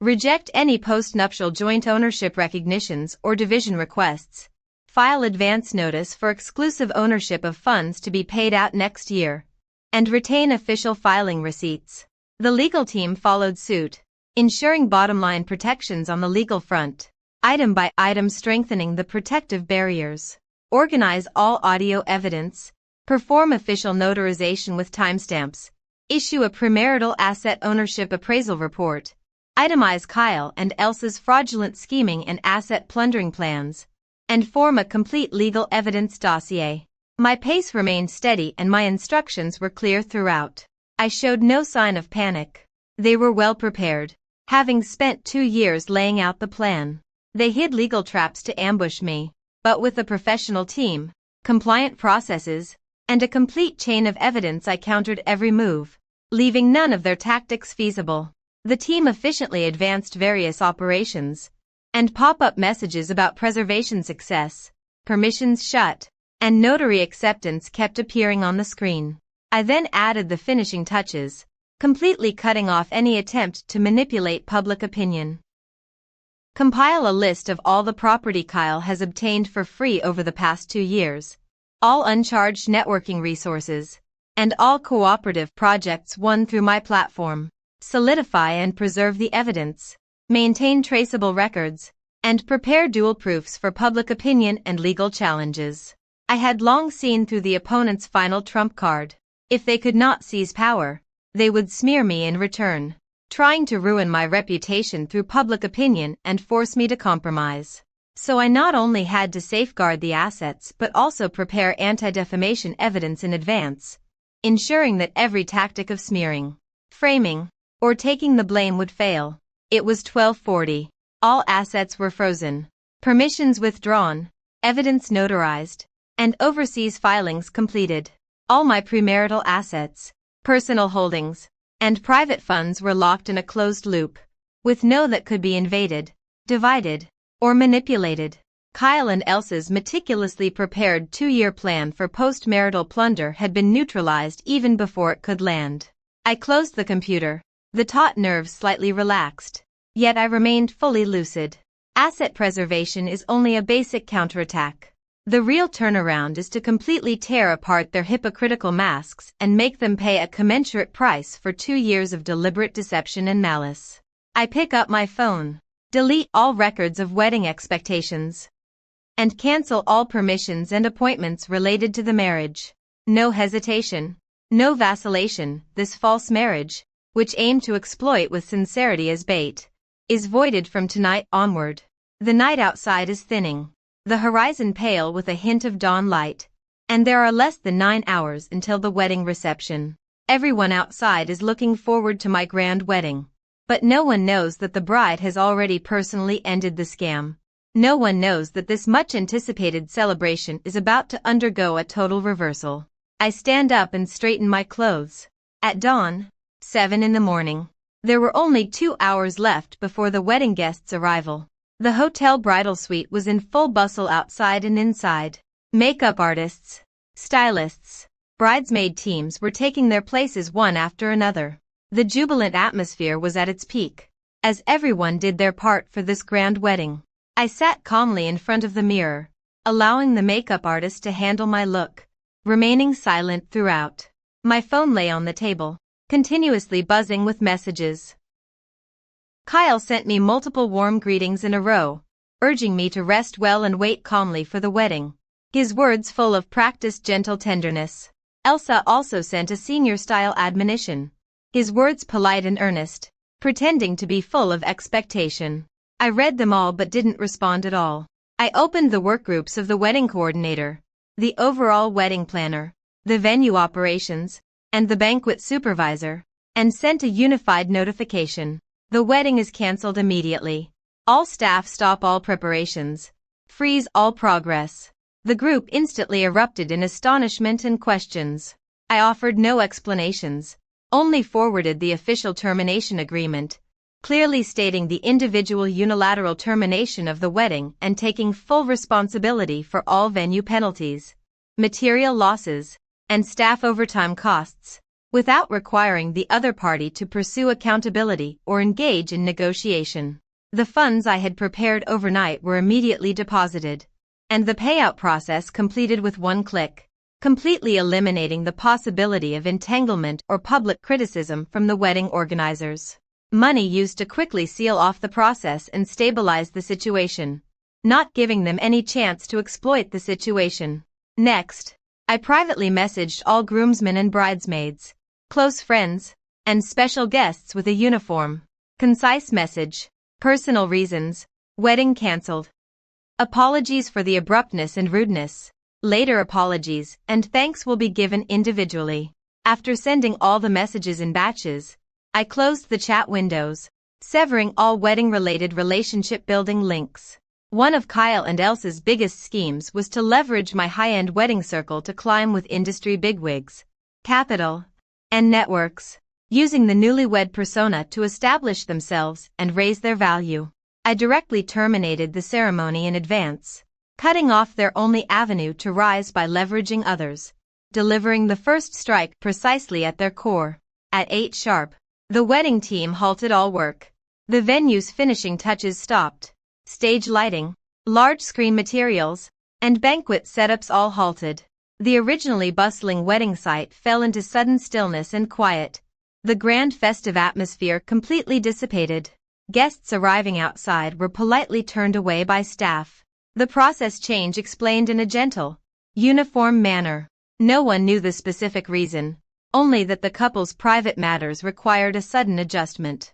reject any post-nuptial joint ownership recognitions or division requests, file advance notice for exclusive ownership of funds to be paid out next year, and retain official filing receipts. The legal team followed suit, ensuring bottom-line protections on the legal front, item by item strengthening the protective barriers, organize all audio evidence, perform official notarization with timestamps, issue a premarital asset ownership appraisal report, itemize Kyle and Elsa's fraudulent scheming and asset plundering plans, and form a complete legal evidence dossier. My pace remained steady and my instructions were clear throughout. I showed no sign of panic. They were well prepared, having spent 2 years laying out the plan. They hid legal traps to ambush me, but with a professional team, compliant processes, and a complete chain of evidence. I countered every move, leaving none of their tactics feasible. The team efficiently advanced various operations, and pop-up messages about preservation success, permissions shut, and notary acceptance kept appearing on the screen. I then added the finishing touches, completely cutting off any attempt to manipulate public opinion. Compile a list of all the property Kyle has obtained for free over the past 2 years, all uncharged networking resources, and all cooperative projects won through my platform. Solidify and preserve the evidence, maintain traceable records, and prepare dual proofs for public opinion and legal challenges. I had long seen through the opponent's final trump card. If they could not seize power, they would smear me in return, trying to ruin my reputation through public opinion and force me to compromise. So I not only had to safeguard the assets but also prepare anti-defamation evidence in advance, ensuring that every tactic of smearing, framing, or taking the blame would fail. It was 12:40. All assets were frozen, permissions withdrawn, evidence notarized, and overseas filings completed. All my premarital assets, personal holdings, and private funds were locked in a closed loop, with no that could be invaded, divided, or manipulated. Kyle and Elsa's meticulously prepared 2-year plan for post-marital plunder had been neutralized even before it could land. I closed the computer, the taut nerves slightly relaxed, yet I remained fully lucid. Asset preservation is only a basic counterattack. The real turnaround is to completely tear apart their hypocritical masks and make them pay a commensurate price for 2 years of deliberate deception and malice. I pick up my phone, delete all records of wedding expectations, and cancel all permissions and appointments related to the marriage. No hesitation, no vacillation. This false marriage, which aimed to exploit with sincerity as bait, is voided from tonight onward. The night outside is thinning, the horizon pale with a hint of dawn light, and there are less than 9 hours until the wedding reception. Everyone outside is looking forward to my grand wedding, but no one knows that the bride has already personally ended the scam. No one knows that this much-anticipated celebration is about to undergo a total reversal. I stand up and straighten my clothes. At dawn, 7 in the morning, there were only 2 hours left before the wedding guests' arrival. The hotel bridal suite was in full bustle outside and inside. Makeup artists, stylists, bridesmaid teams were taking their places one after another. The jubilant atmosphere was at its peak, as everyone did their part for this grand wedding. I sat calmly in front of the mirror, allowing the makeup artist to handle my look, remaining silent throughout. My phone lay on the table, continuously buzzing with messages. Kyle sent me multiple warm greetings in a row, urging me to rest well and wait calmly for the wedding, his words full of practiced gentle tenderness. Elsa also sent a senior-style admonition, his words polite and earnest, pretending to be full of expectation. I read them all but didn't respond at all. I opened the workgroups of the wedding coordinator, the overall wedding planner, the venue operations, and the banquet supervisor, and sent a unified notification. The wedding is cancelled immediately. All staff stop all preparations. Freeze all progress. The group instantly erupted in astonishment and questions. I offered no explanations, only forwarded the official termination agreement, clearly stating the individual unilateral termination of the wedding and taking full responsibility for all venue penalties, material losses, and staff overtime costs, without requiring the other party to pursue accountability or engage in negotiation. The funds I had prepared overnight were immediately deposited, and the payout process completed with one click, completely eliminating the possibility of entanglement or public criticism from the wedding organizers. Money used to quickly seal off the process and stabilize the situation, not giving them any chance to exploit the situation. Next, I privately messaged all groomsmen and bridesmaids, close friends, and special guests with a uniform, concise message: personal reasons, wedding cancelled. Apologies for the abruptness and rudeness. Later apologies and thanks will be given individually. After sending all the messages in batches, I closed the chat windows, severing all wedding-related relationship-building links. One of Kyle and Elsa's biggest schemes was to leverage my high-end wedding circle to climb with industry bigwigs, capital, and networks, using the newlywed persona to establish themselves and raise their value. I directly terminated the ceremony in advance, cutting off their only avenue to rise by leveraging others, delivering the first strike precisely at their core. At 8 sharp, the wedding team halted all work. The venue's finishing touches stopped. Stage lighting, large screen materials, and banquet setups all halted. The originally bustling wedding site fell into sudden stillness and quiet. The grand festive atmosphere completely dissipated. Guests arriving outside were politely turned away by staff. The process change explained in a gentle, uniform manner. No one knew the specific reason, only that the couple's private matters required a sudden adjustment.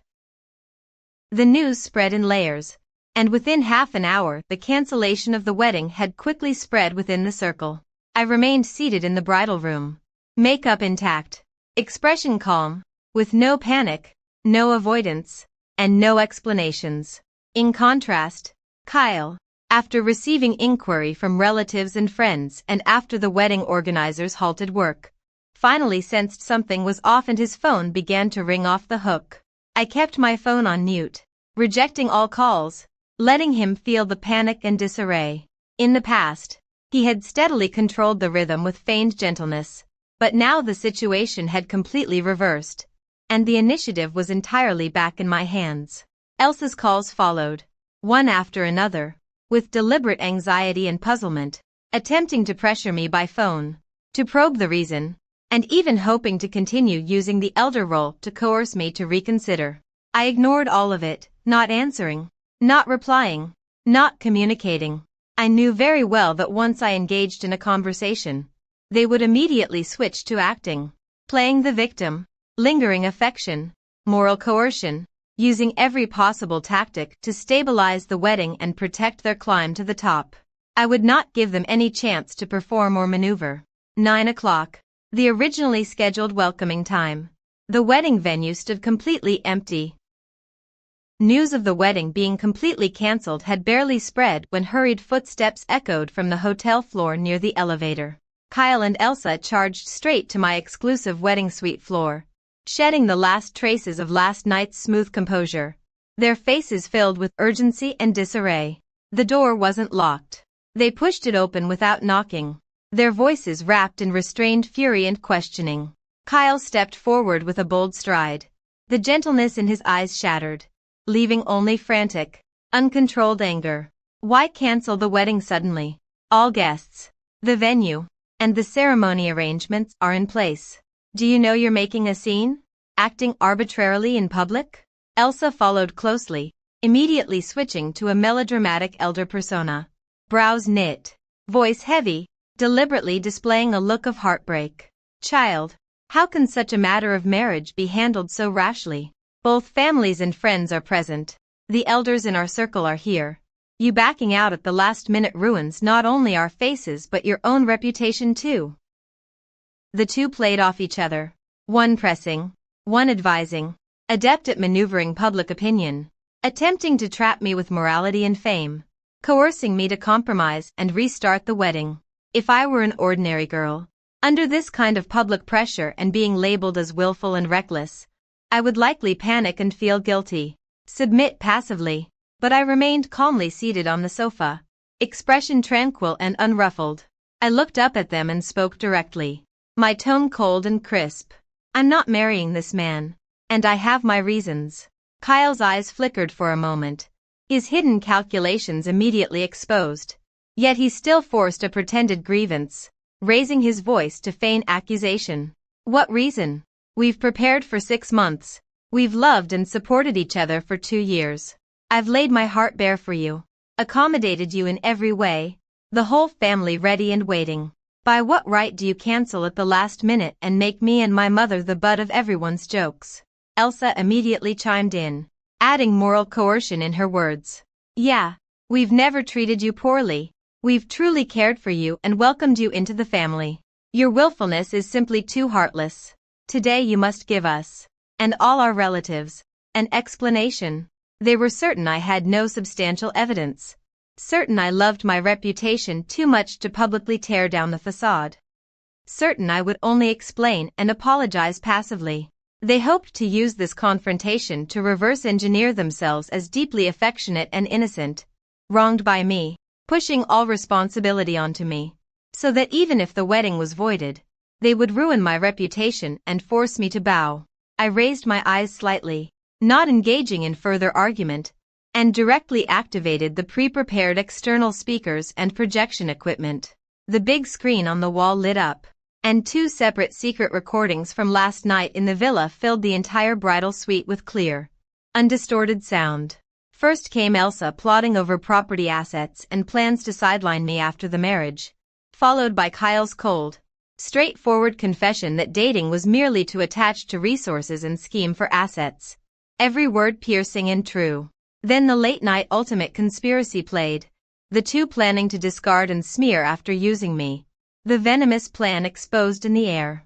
The news spread in layers, and within half an hour the cancellation of the wedding had quickly spread within the circle. I remained seated in the bridal room, makeup intact, expression calm, with no panic, no avoidance, and no explanations. In contrast, Kyle, after receiving inquiry from relatives and friends and after the wedding organizers halted work, finally sensed something was off and his phone began to ring off the hook. I kept my phone on mute, rejecting all calls, letting him feel the panic and disarray. In the past, he had steadily controlled the rhythm with feigned gentleness, but now the situation had completely reversed, and the initiative was entirely back in my hands. Elsa's calls followed, one after another, with deliberate anxiety and puzzlement, attempting to pressure me by phone, to probe the reason, and even hoping to continue using the elder role to coerce me to reconsider. I ignored all of it, not answering, not replying, not communicating. I knew very well that once I engaged in a conversation, they would immediately switch to acting, playing the victim, lingering affection, moral coercion, using every possible tactic to stabilize the wedding and protect their climb to the top. I would not give them any chance to perform or maneuver. 9 o'clock. The originally scheduled welcoming time. The wedding venue stood completely empty. News of the wedding being completely cancelled had barely spread when hurried footsteps echoed from the hotel floor near the elevator. Kyle and Elsa charged straight to my exclusive wedding suite floor, shedding the last traces of last night's smooth composure, their faces filled with urgency and disarray. The door wasn't locked. They pushed it open without knocking, their voices wrapped in restrained fury and questioning. Kyle stepped forward with a bold stride, the gentleness in his eyes shattered, leaving only frantic, uncontrolled anger. Why cancel the wedding suddenly? All guests, the venue, and the ceremony arrangements are in place. Do you know you're making a scene? Acting arbitrarily in public? Elsa followed closely, immediately switching to a melodramatic elder persona. Brows knit, voice heavy, deliberately displaying a look of heartbreak. Child, how can such a matter of marriage be handled so rashly? Both families and friends are present. The elders in our circle are here. You backing out at the last minute ruins not only our faces but your own reputation too. The two played off each other, one pressing, one advising, adept at maneuvering public opinion, attempting to trap me with morality and fame, coercing me to compromise and restart the wedding. If I were an ordinary girl, under this kind of public pressure and being labeled as willful and reckless, I would likely panic and feel guilty, submit passively, but I remained calmly seated on the sofa, expression tranquil and unruffled. I looked up at them and spoke directly, my tone cold and crisp. I'm not marrying this man, and I have my reasons. Kyle's eyes flickered for a moment, his hidden calculations immediately exposed. Yet he still forced a pretended grievance, raising his voice to feign accusation. What reason? We've prepared for 6 months. We've loved and supported each other for 2 years. I've laid my heart bare for you, accommodated you in every way, the whole family ready and waiting. By what right do you cancel at the last minute and make me and my mother the butt of everyone's jokes? Elsa immediately chimed in, adding moral coercion in her words. Yeah, we've never treated you poorly. We've truly cared for you and welcomed you into the family. Your willfulness is simply too heartless. Today you must give us, and all our relatives, an explanation. They were certain I had no substantial evidence, Certain I loved my reputation too much to publicly tear down the facade. Certain I would only explain and apologize passively. They hoped to use this confrontation to reverse engineer themselves as deeply affectionate and innocent, wronged by me, pushing all responsibility onto me, so that even if the wedding was voided, they would ruin my reputation and force me to bow. I raised my eyes slightly, not engaging in further argument, and directly activated the pre-prepared external speakers and projection equipment. The big screen on the wall lit up, and 2 separate secret recordings from last night in the villa filled the entire bridal suite with clear, undistorted sound. First came Elsa plotting over property assets and plans to sideline me after the marriage, followed by Kyle's cold, straightforward confession that dating was merely to attach to resources and scheme for assets, every word piercing and true. Then the late-night ultimate conspiracy played, the two planning to discard and smear after using me, the venomous plan exposed in the air.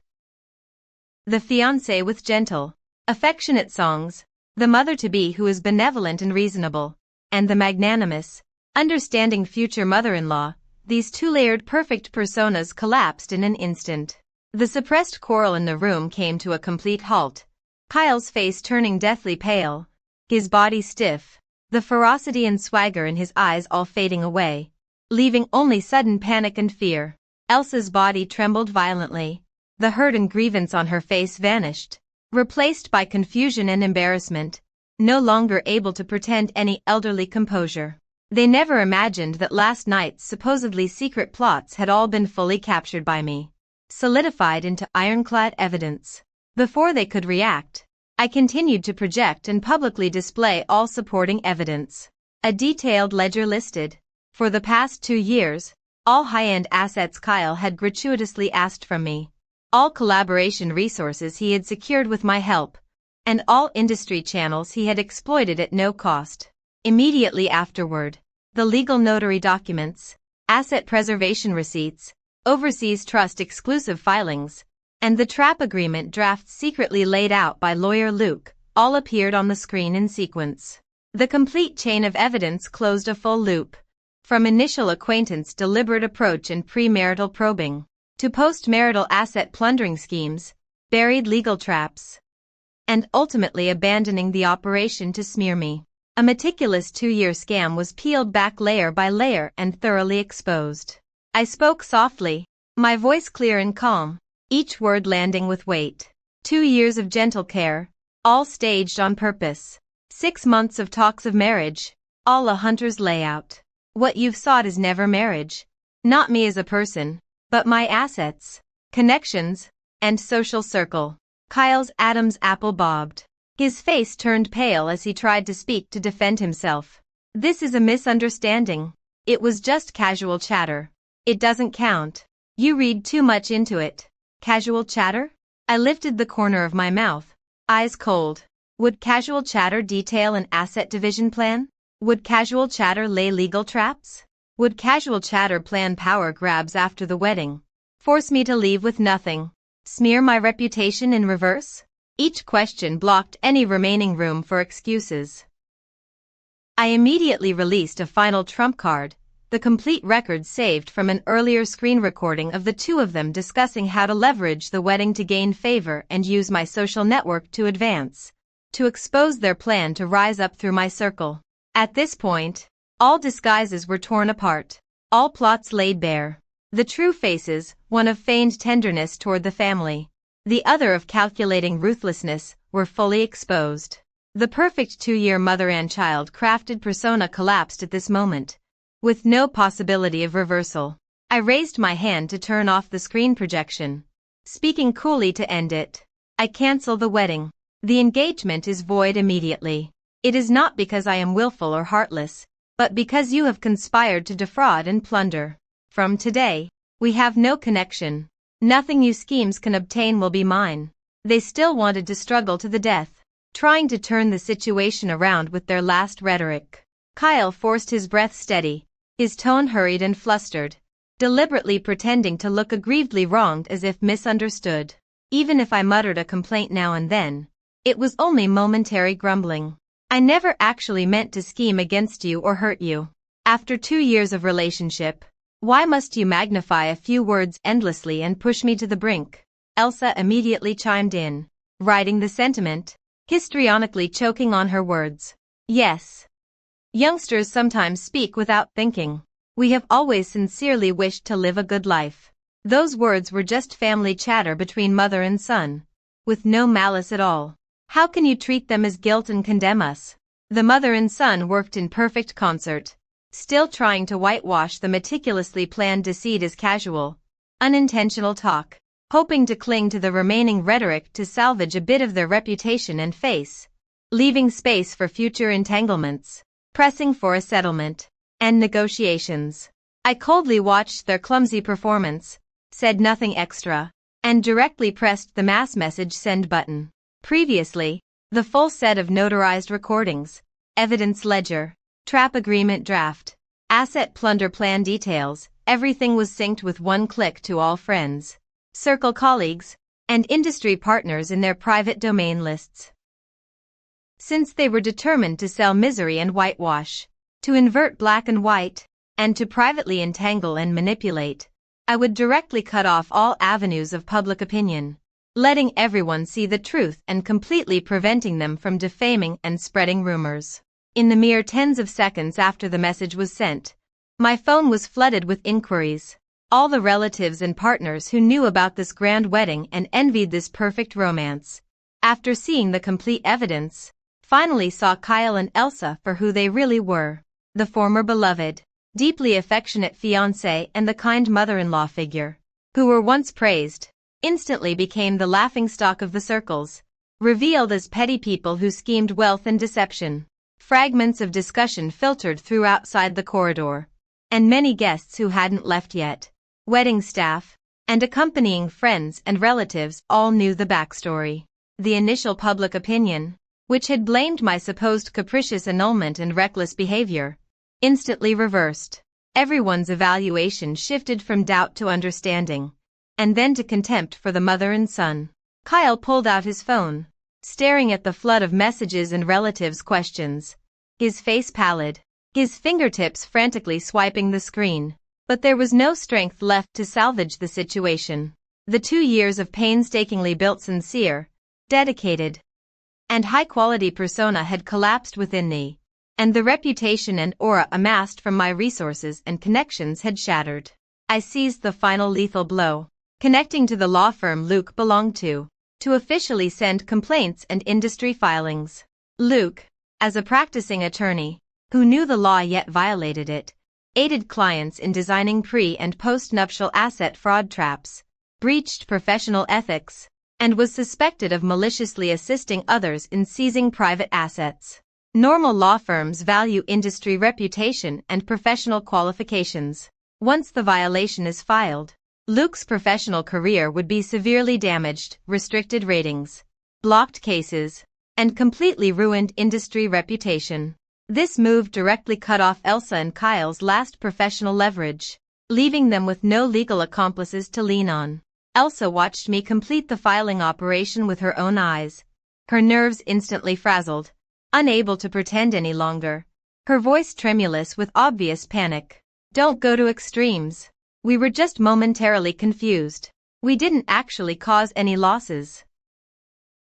The fiancé with gentle, affectionate songs, the mother-to-be who is benevolent and reasonable, and the magnanimous, understanding future mother-in-law, these two-layered perfect personas collapsed in an instant. The suppressed quarrel in the room came to a complete halt, Kyle's face turning deathly pale, his body stiff, the ferocity and swagger in his eyes all fading away, leaving only sudden panic and fear. Elsa's body trembled violently, the hurt and grievance on her face vanished, replaced by confusion and embarrassment, no longer able to pretend any elderly composure. They never imagined that last night's supposedly secret plots had all been fully captured by me, solidified into ironclad evidence. Before they could react, I continued to project and publicly display all supporting evidence. A detailed ledger listed, for the past 2 years, all high-end assets Kyle had gratuitously asked from me, all collaboration resources he had secured with my help, and all industry channels he had exploited at no cost. Immediately afterward, the legal notary documents, asset preservation receipts, overseas trust exclusive filings, and the trap agreement drafts secretly laid out by lawyer Luke, all appeared on the screen in sequence. The complete chain of evidence closed a full loop, from initial acquaintance deliberate approach and premarital probing, to post-marital asset plundering schemes, buried legal traps, and ultimately abandoning the operation to smear me. A meticulous 2-year scam was peeled back layer by layer and thoroughly exposed. I spoke softly, my voice clear and calm, each word landing with weight. 2 years of gentle care, all staged on purpose. 6 months of talks of marriage, all a hunter's layout. What you've sought is never marriage. Not me as a person, but my assets, connections, and social circle. Kyle's Adam's apple bobbed. His face turned pale as he tried to speak to defend himself. This is a misunderstanding. It was just casual chatter. It doesn't count. You read too much into it. Casual chatter? I lifted the corner of my mouth, eyes cold. Would casual chatter detail an asset division plan? Would casual chatter lay legal traps? Would casual chatter plan power grabs after the wedding? Force me to leave with nothing? Smear my reputation in reverse? Each question blocked any remaining room for excuses. I immediately released a final trump card, the complete record saved from an earlier screen recording of the two of them discussing how to leverage the wedding to gain favor and use my social network to advance, to expose their plan to rise up through my circle. At this point, all disguises were torn apart, all plots laid bare. The true faces, one of feigned tenderness toward the family, the other of calculating ruthlessness, were fully exposed. The perfect 2-year mother and child crafted persona collapsed at this moment, with no possibility of reversal. I raised my hand to turn off the screen projection, speaking coolly to end it. I cancel the wedding. The engagement is void immediately. It is not because I am willful or heartless, but because you have conspired to defraud and plunder. From today, we have no connection. Nothing you schemes can obtain will be mine. They still wanted to struggle to the death, trying to turn the situation around with their last rhetoric. Kyle forced his breath steady, his tone hurried and flustered, deliberately pretending to look aggrievedly wronged as if misunderstood. Even if I muttered a complaint now and then, it was only momentary grumbling. I never actually meant to scheme against you or hurt you. After 2 years of relationship, why must you magnify a few words endlessly and push me to the brink? Elsa immediately chimed in, writing the sentiment, histrionically choking on her words. Yes. Youngsters sometimes speak without thinking. We have always sincerely wished to live a good life. Those words were just family chatter between mother and son, with no malice at all. How can you treat them as guilt and condemn us? The mother and son worked in perfect concert, still trying to whitewash the meticulously planned deceit as casual, unintentional talk, hoping to cling to the remaining rhetoric to salvage a bit of their reputation and face, leaving space for future entanglements, pressing for a settlement, and negotiations. I coldly watched their clumsy performance, said nothing extra, and directly pressed the mass message send button. Previously, the full set of notarized recordings, evidence ledger, trap agreement draft, asset plunder plan details, everything was synced with one click to all friends, circle colleagues, and industry partners in their private domain lists. Since they were determined to sell misery and whitewash, to invert black and white, and to privately entangle and manipulate, I would directly cut off all avenues of public opinion, letting everyone see the truth and completely preventing them from defaming and spreading rumors. In the mere tens of seconds after the message was sent, my phone was flooded with inquiries. All the relatives and partners who knew about this grand wedding and envied this perfect romance, after seeing the complete evidence, finally saw Kyle and Elsa for who they really were. The former beloved, deeply affectionate fiancé and the kind mother-in-law figure, who were once praised, instantly became the laughingstock of the circles, revealed as petty people who schemed wealth and deception. Fragments of discussion filtered through outside the corridor, and many guests who hadn't left yet, wedding staff, and accompanying friends and relatives all knew the backstory. The initial public opinion, which had blamed my supposed capricious annulment and reckless behavior, instantly reversed. Everyone's evaluation shifted from doubt to understanding, and then to contempt for the mother and son. Kyle pulled out his phone, staring at the flood of messages and relatives' questions, his face pallid, his fingertips frantically swiping the screen. But there was no strength left to salvage the situation. The 2 years of painstakingly built sincere, dedicated, and high-quality persona had collapsed within me, and the reputation and aura amassed from my resources and connections had shattered. I seized the final lethal blow, connecting to the law firm Luke belonged to officially send complaints and industry filings. Luke, as a practicing attorney, who knew the law yet violated it, aided clients in designing pre- and post-nuptial asset fraud traps, breached professional ethics, and was suspected of maliciously assisting others in seizing private assets. Normal law firms value industry reputation and professional qualifications. Once the violation is filed, Luke's professional career would be severely damaged, restricted ratings, blocked cases, and completely ruined industry reputation. This move directly cut off Elsa and Kyle's last professional leverage, leaving them with no legal accomplices to lean on. Elsa watched me complete the filing operation with her own eyes, her nerves instantly frazzled, unable to pretend any longer, her voice tremulous with obvious panic. Don't go to extremes. We were just momentarily confused. We didn't actually cause any losses.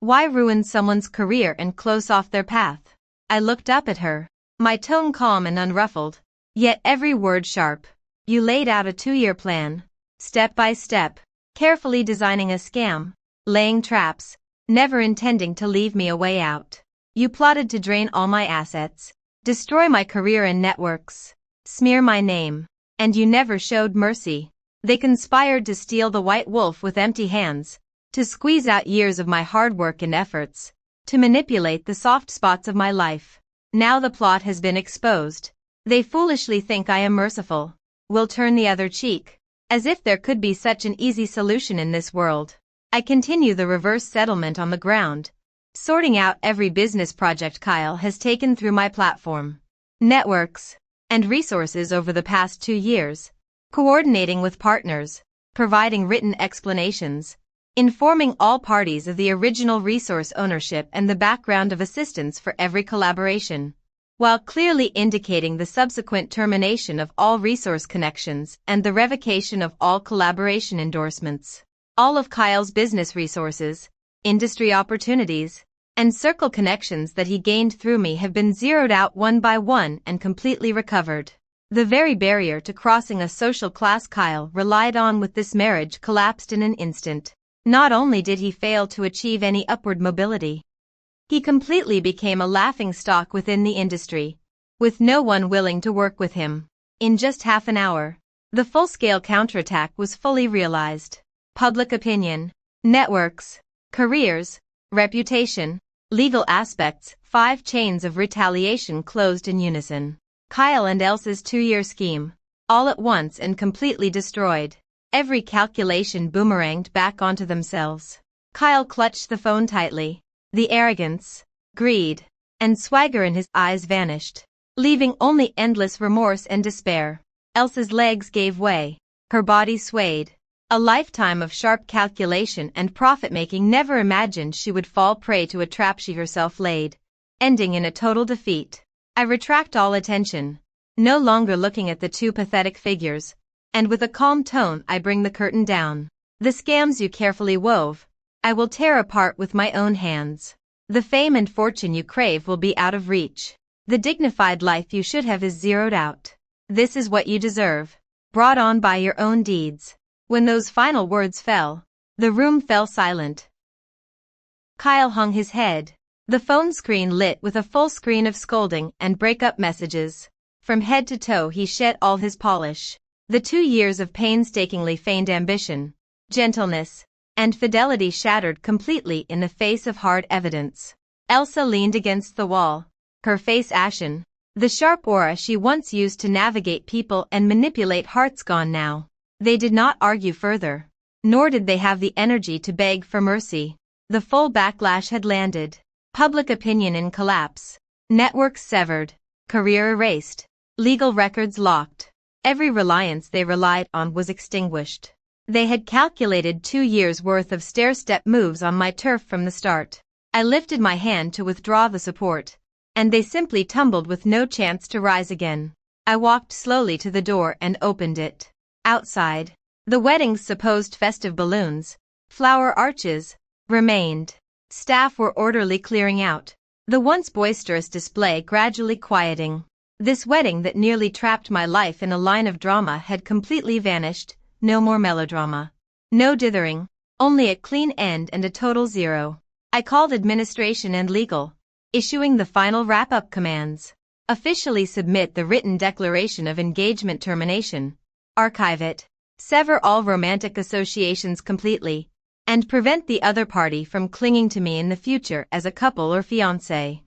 Why ruin someone's career and close off their path? I looked up at her, my tone calm and unruffled, yet every word sharp. You laid out a 2-year plan, step by step, carefully designing a scam, laying traps, never intending to leave me a way out. You plotted to drain all my assets, destroy my career and networks, smear my name, and you never showed mercy. They conspired to steal the white wolf with empty hands, to squeeze out years of my hard work and efforts, to manipulate the soft spots of my life. Now the plot has been exposed. They foolishly think I am merciful, will turn the other cheek, as if there could be such an easy solution in this world. I continue the reverse settlement on the ground, sorting out every business project Kyle has taken through my platform, networks, and resources over the past 2 years, coordinating with partners, providing written explanations, informing all parties of the original resource ownership and the background of assistance for every collaboration. while clearly indicating the subsequent termination of all resource connections and the revocation of all collaboration endorsements. All of Kyle's business resources, industry opportunities, and circle connections that he gained through me have been zeroed out one by one and completely recovered. The very barrier to crossing a social class Kyle relied on with this marriage collapsed in an instant. Not only did he fail to achieve any upward mobility, he completely became a laughingstock within the industry, with no one willing to work with him. In just half an hour, the full-scale counterattack was fully realized. Public opinion, networks, careers, reputation, legal aspects, 5 chains of retaliation closed in unison. Kyle and Elsa's 2-year scheme, all at once and completely destroyed. Every calculation boomeranged back onto themselves. Kyle clutched the phone tightly. The arrogance, greed, and swagger in his eyes vanished, leaving only endless remorse and despair. Elsa's legs gave way. Her body swayed. A lifetime of sharp calculation and profit-making never imagined she would fall prey to a trap she herself laid, ending in a total defeat. I retract all attention, no longer looking at the 2 pathetic figures, and with a calm tone I bring the curtain down. The scams you carefully wove, I will tear apart with my own hands. The fame and fortune you crave will be out of reach. The dignified life you should have is zeroed out. This is what you deserve, brought on by your own deeds. When those final words fell, the room fell silent. Kyle hung his head. The phone screen lit with a full screen of scolding and breakup messages. From head to toe he shed all his polish. The 2 years of painstakingly feigned ambition, gentleness, and fidelity shattered completely in the face of hard evidence. Elsa leaned against the wall, her face ashen, the sharp aura she once used to navigate people and manipulate hearts gone now. They did not argue further, nor did they have the energy to beg for mercy. The full backlash had landed. Public opinion in collapse. Networks severed. Career erased. Legal records locked. Every reliance they relied on was extinguished. They had calculated 2 years' worth of stair-step moves on my turf from the start. I lifted my hand to withdraw the support, and they simply tumbled with no chance to rise again. I walked slowly to the door and opened it. Outside, the wedding's supposed festive balloons, flower arches, remained. Staff were orderly clearing out, the once boisterous display gradually quieting. This wedding that nearly trapped my life in a line of drama had completely vanished. No more melodrama. No dithering, only a clean end and a total zero. I called administration and legal, issuing the final wrap-up commands. Officially submit the written declaration of engagement termination. Archive it. Sever all romantic associations completely, and prevent the other party from clinging to me in the future as a couple or fiancé.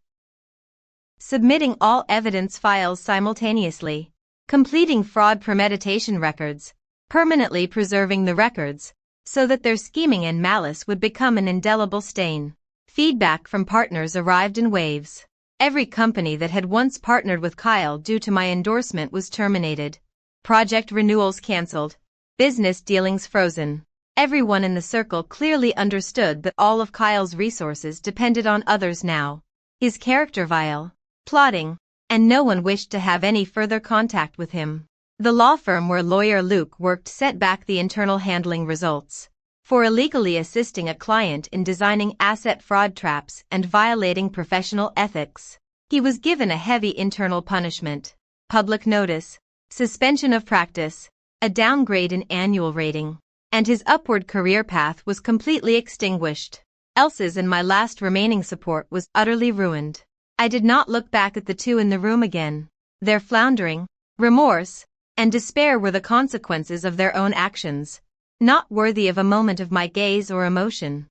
Submitting all evidence files simultaneously. Completing fraud premeditation records. Permanently preserving the records, so that their scheming and malice would become an indelible stain. Feedback from partners arrived in waves. Every company that had once partnered with Kyle due to my endorsement was terminated. Project renewals cancelled. Business dealings frozen. Everyone in the circle clearly understood that all of Kyle's resources depended on others now. His character vile, plotting, and no one wished to have any further contact with him. The law firm where lawyer Luke worked sent back the internal handling results. For illegally assisting a client in designing asset fraud traps and violating professional ethics, he was given a heavy internal punishment. Public notice, suspension of practice, a downgrade in annual rating, and his upward career path was completely extinguished. Elsa's and my last remaining support was utterly ruined. I did not look back at the 2 in the room again. Their floundering, remorse, and despair were the consequences of their own actions, not worthy of a moment of my gaze or emotion.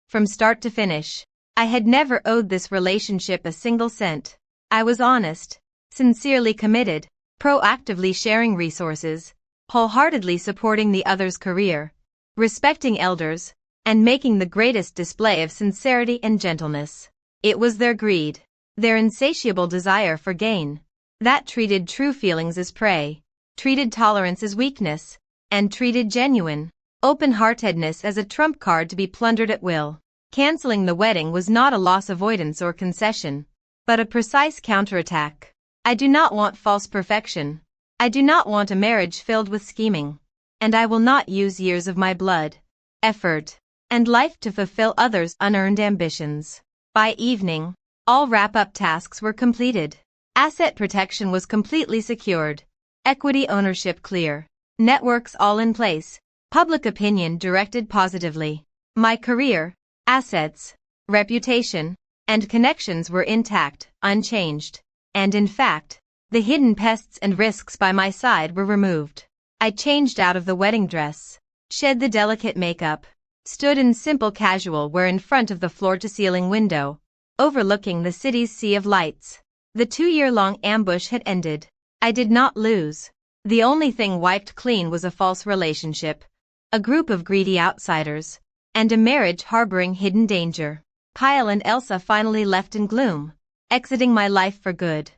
From start to finish, I had never owed this relationship a single cent. I was honest, sincerely committed, proactively sharing resources, wholeheartedly supporting the other's career, respecting elders, and making the greatest display of sincerity and gentleness. It was their greed, their insatiable desire for gain, that treated true feelings as prey, treated tolerance as weakness, and treated genuine, open-heartedness as a trump card to be plundered at will. Canceling the wedding was not a loss avoidance or concession. but a precise counterattack. I do not want false perfection. I do not want a marriage filled with scheming. And I will not use years of my blood, effort, and life to fulfill others' unearned ambitions. By evening, all wrap-up tasks were completed. Asset protection was completely secured. Equity ownership clear. Networks all in place. Public opinion directed positively. My career, assets, reputation, and connections were intact, unchanged. And in fact, the hidden pests and risks by my side were removed. I changed out of the wedding dress, shed the delicate makeup, stood in simple casual wear in front of the floor-to-ceiling window, overlooking the city's sea of lights. The 2-year-long ambush had ended. I did not lose. The only thing wiped clean was a false relationship, a group of greedy outsiders, and a marriage harboring hidden danger. Kyle and Elsa finally left in gloom, exiting my life for good.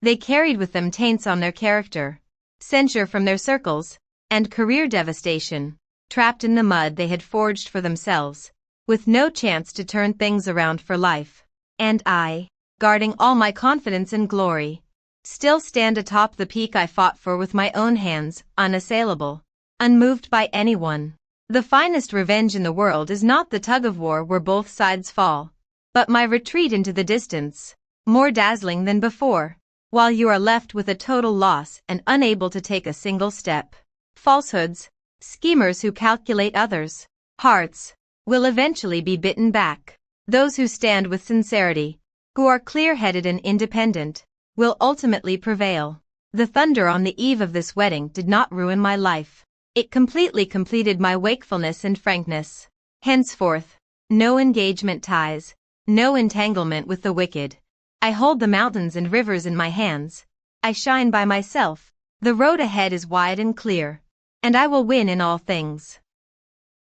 They carried with them taints on their character, censure from their circles, and career devastation, trapped in the mud they had forged for themselves, with no chance to turn things around for life. And I, guarding all my confidence and glory, still stand atop the peak I fought for with my own hands, unassailable, unmoved by anyone. The finest revenge in the world is not the tug-of-war where both sides fall, but my retreat into the distance, more dazzling than before, while you are left with a total loss and unable to take a single step. Falsehoods, schemers who calculate others' hearts, will eventually be bitten back. Those who stand with sincerity, who are clear-headed and independent, will ultimately prevail. The thunder on the eve of this wedding did not ruin my life. It completely completed my wakefulness and frankness. Henceforth, no engagement ties, no entanglement with the wicked. I hold the mountains and rivers in my hands. I shine by myself. The road ahead is wide and clear, and I will win in all things.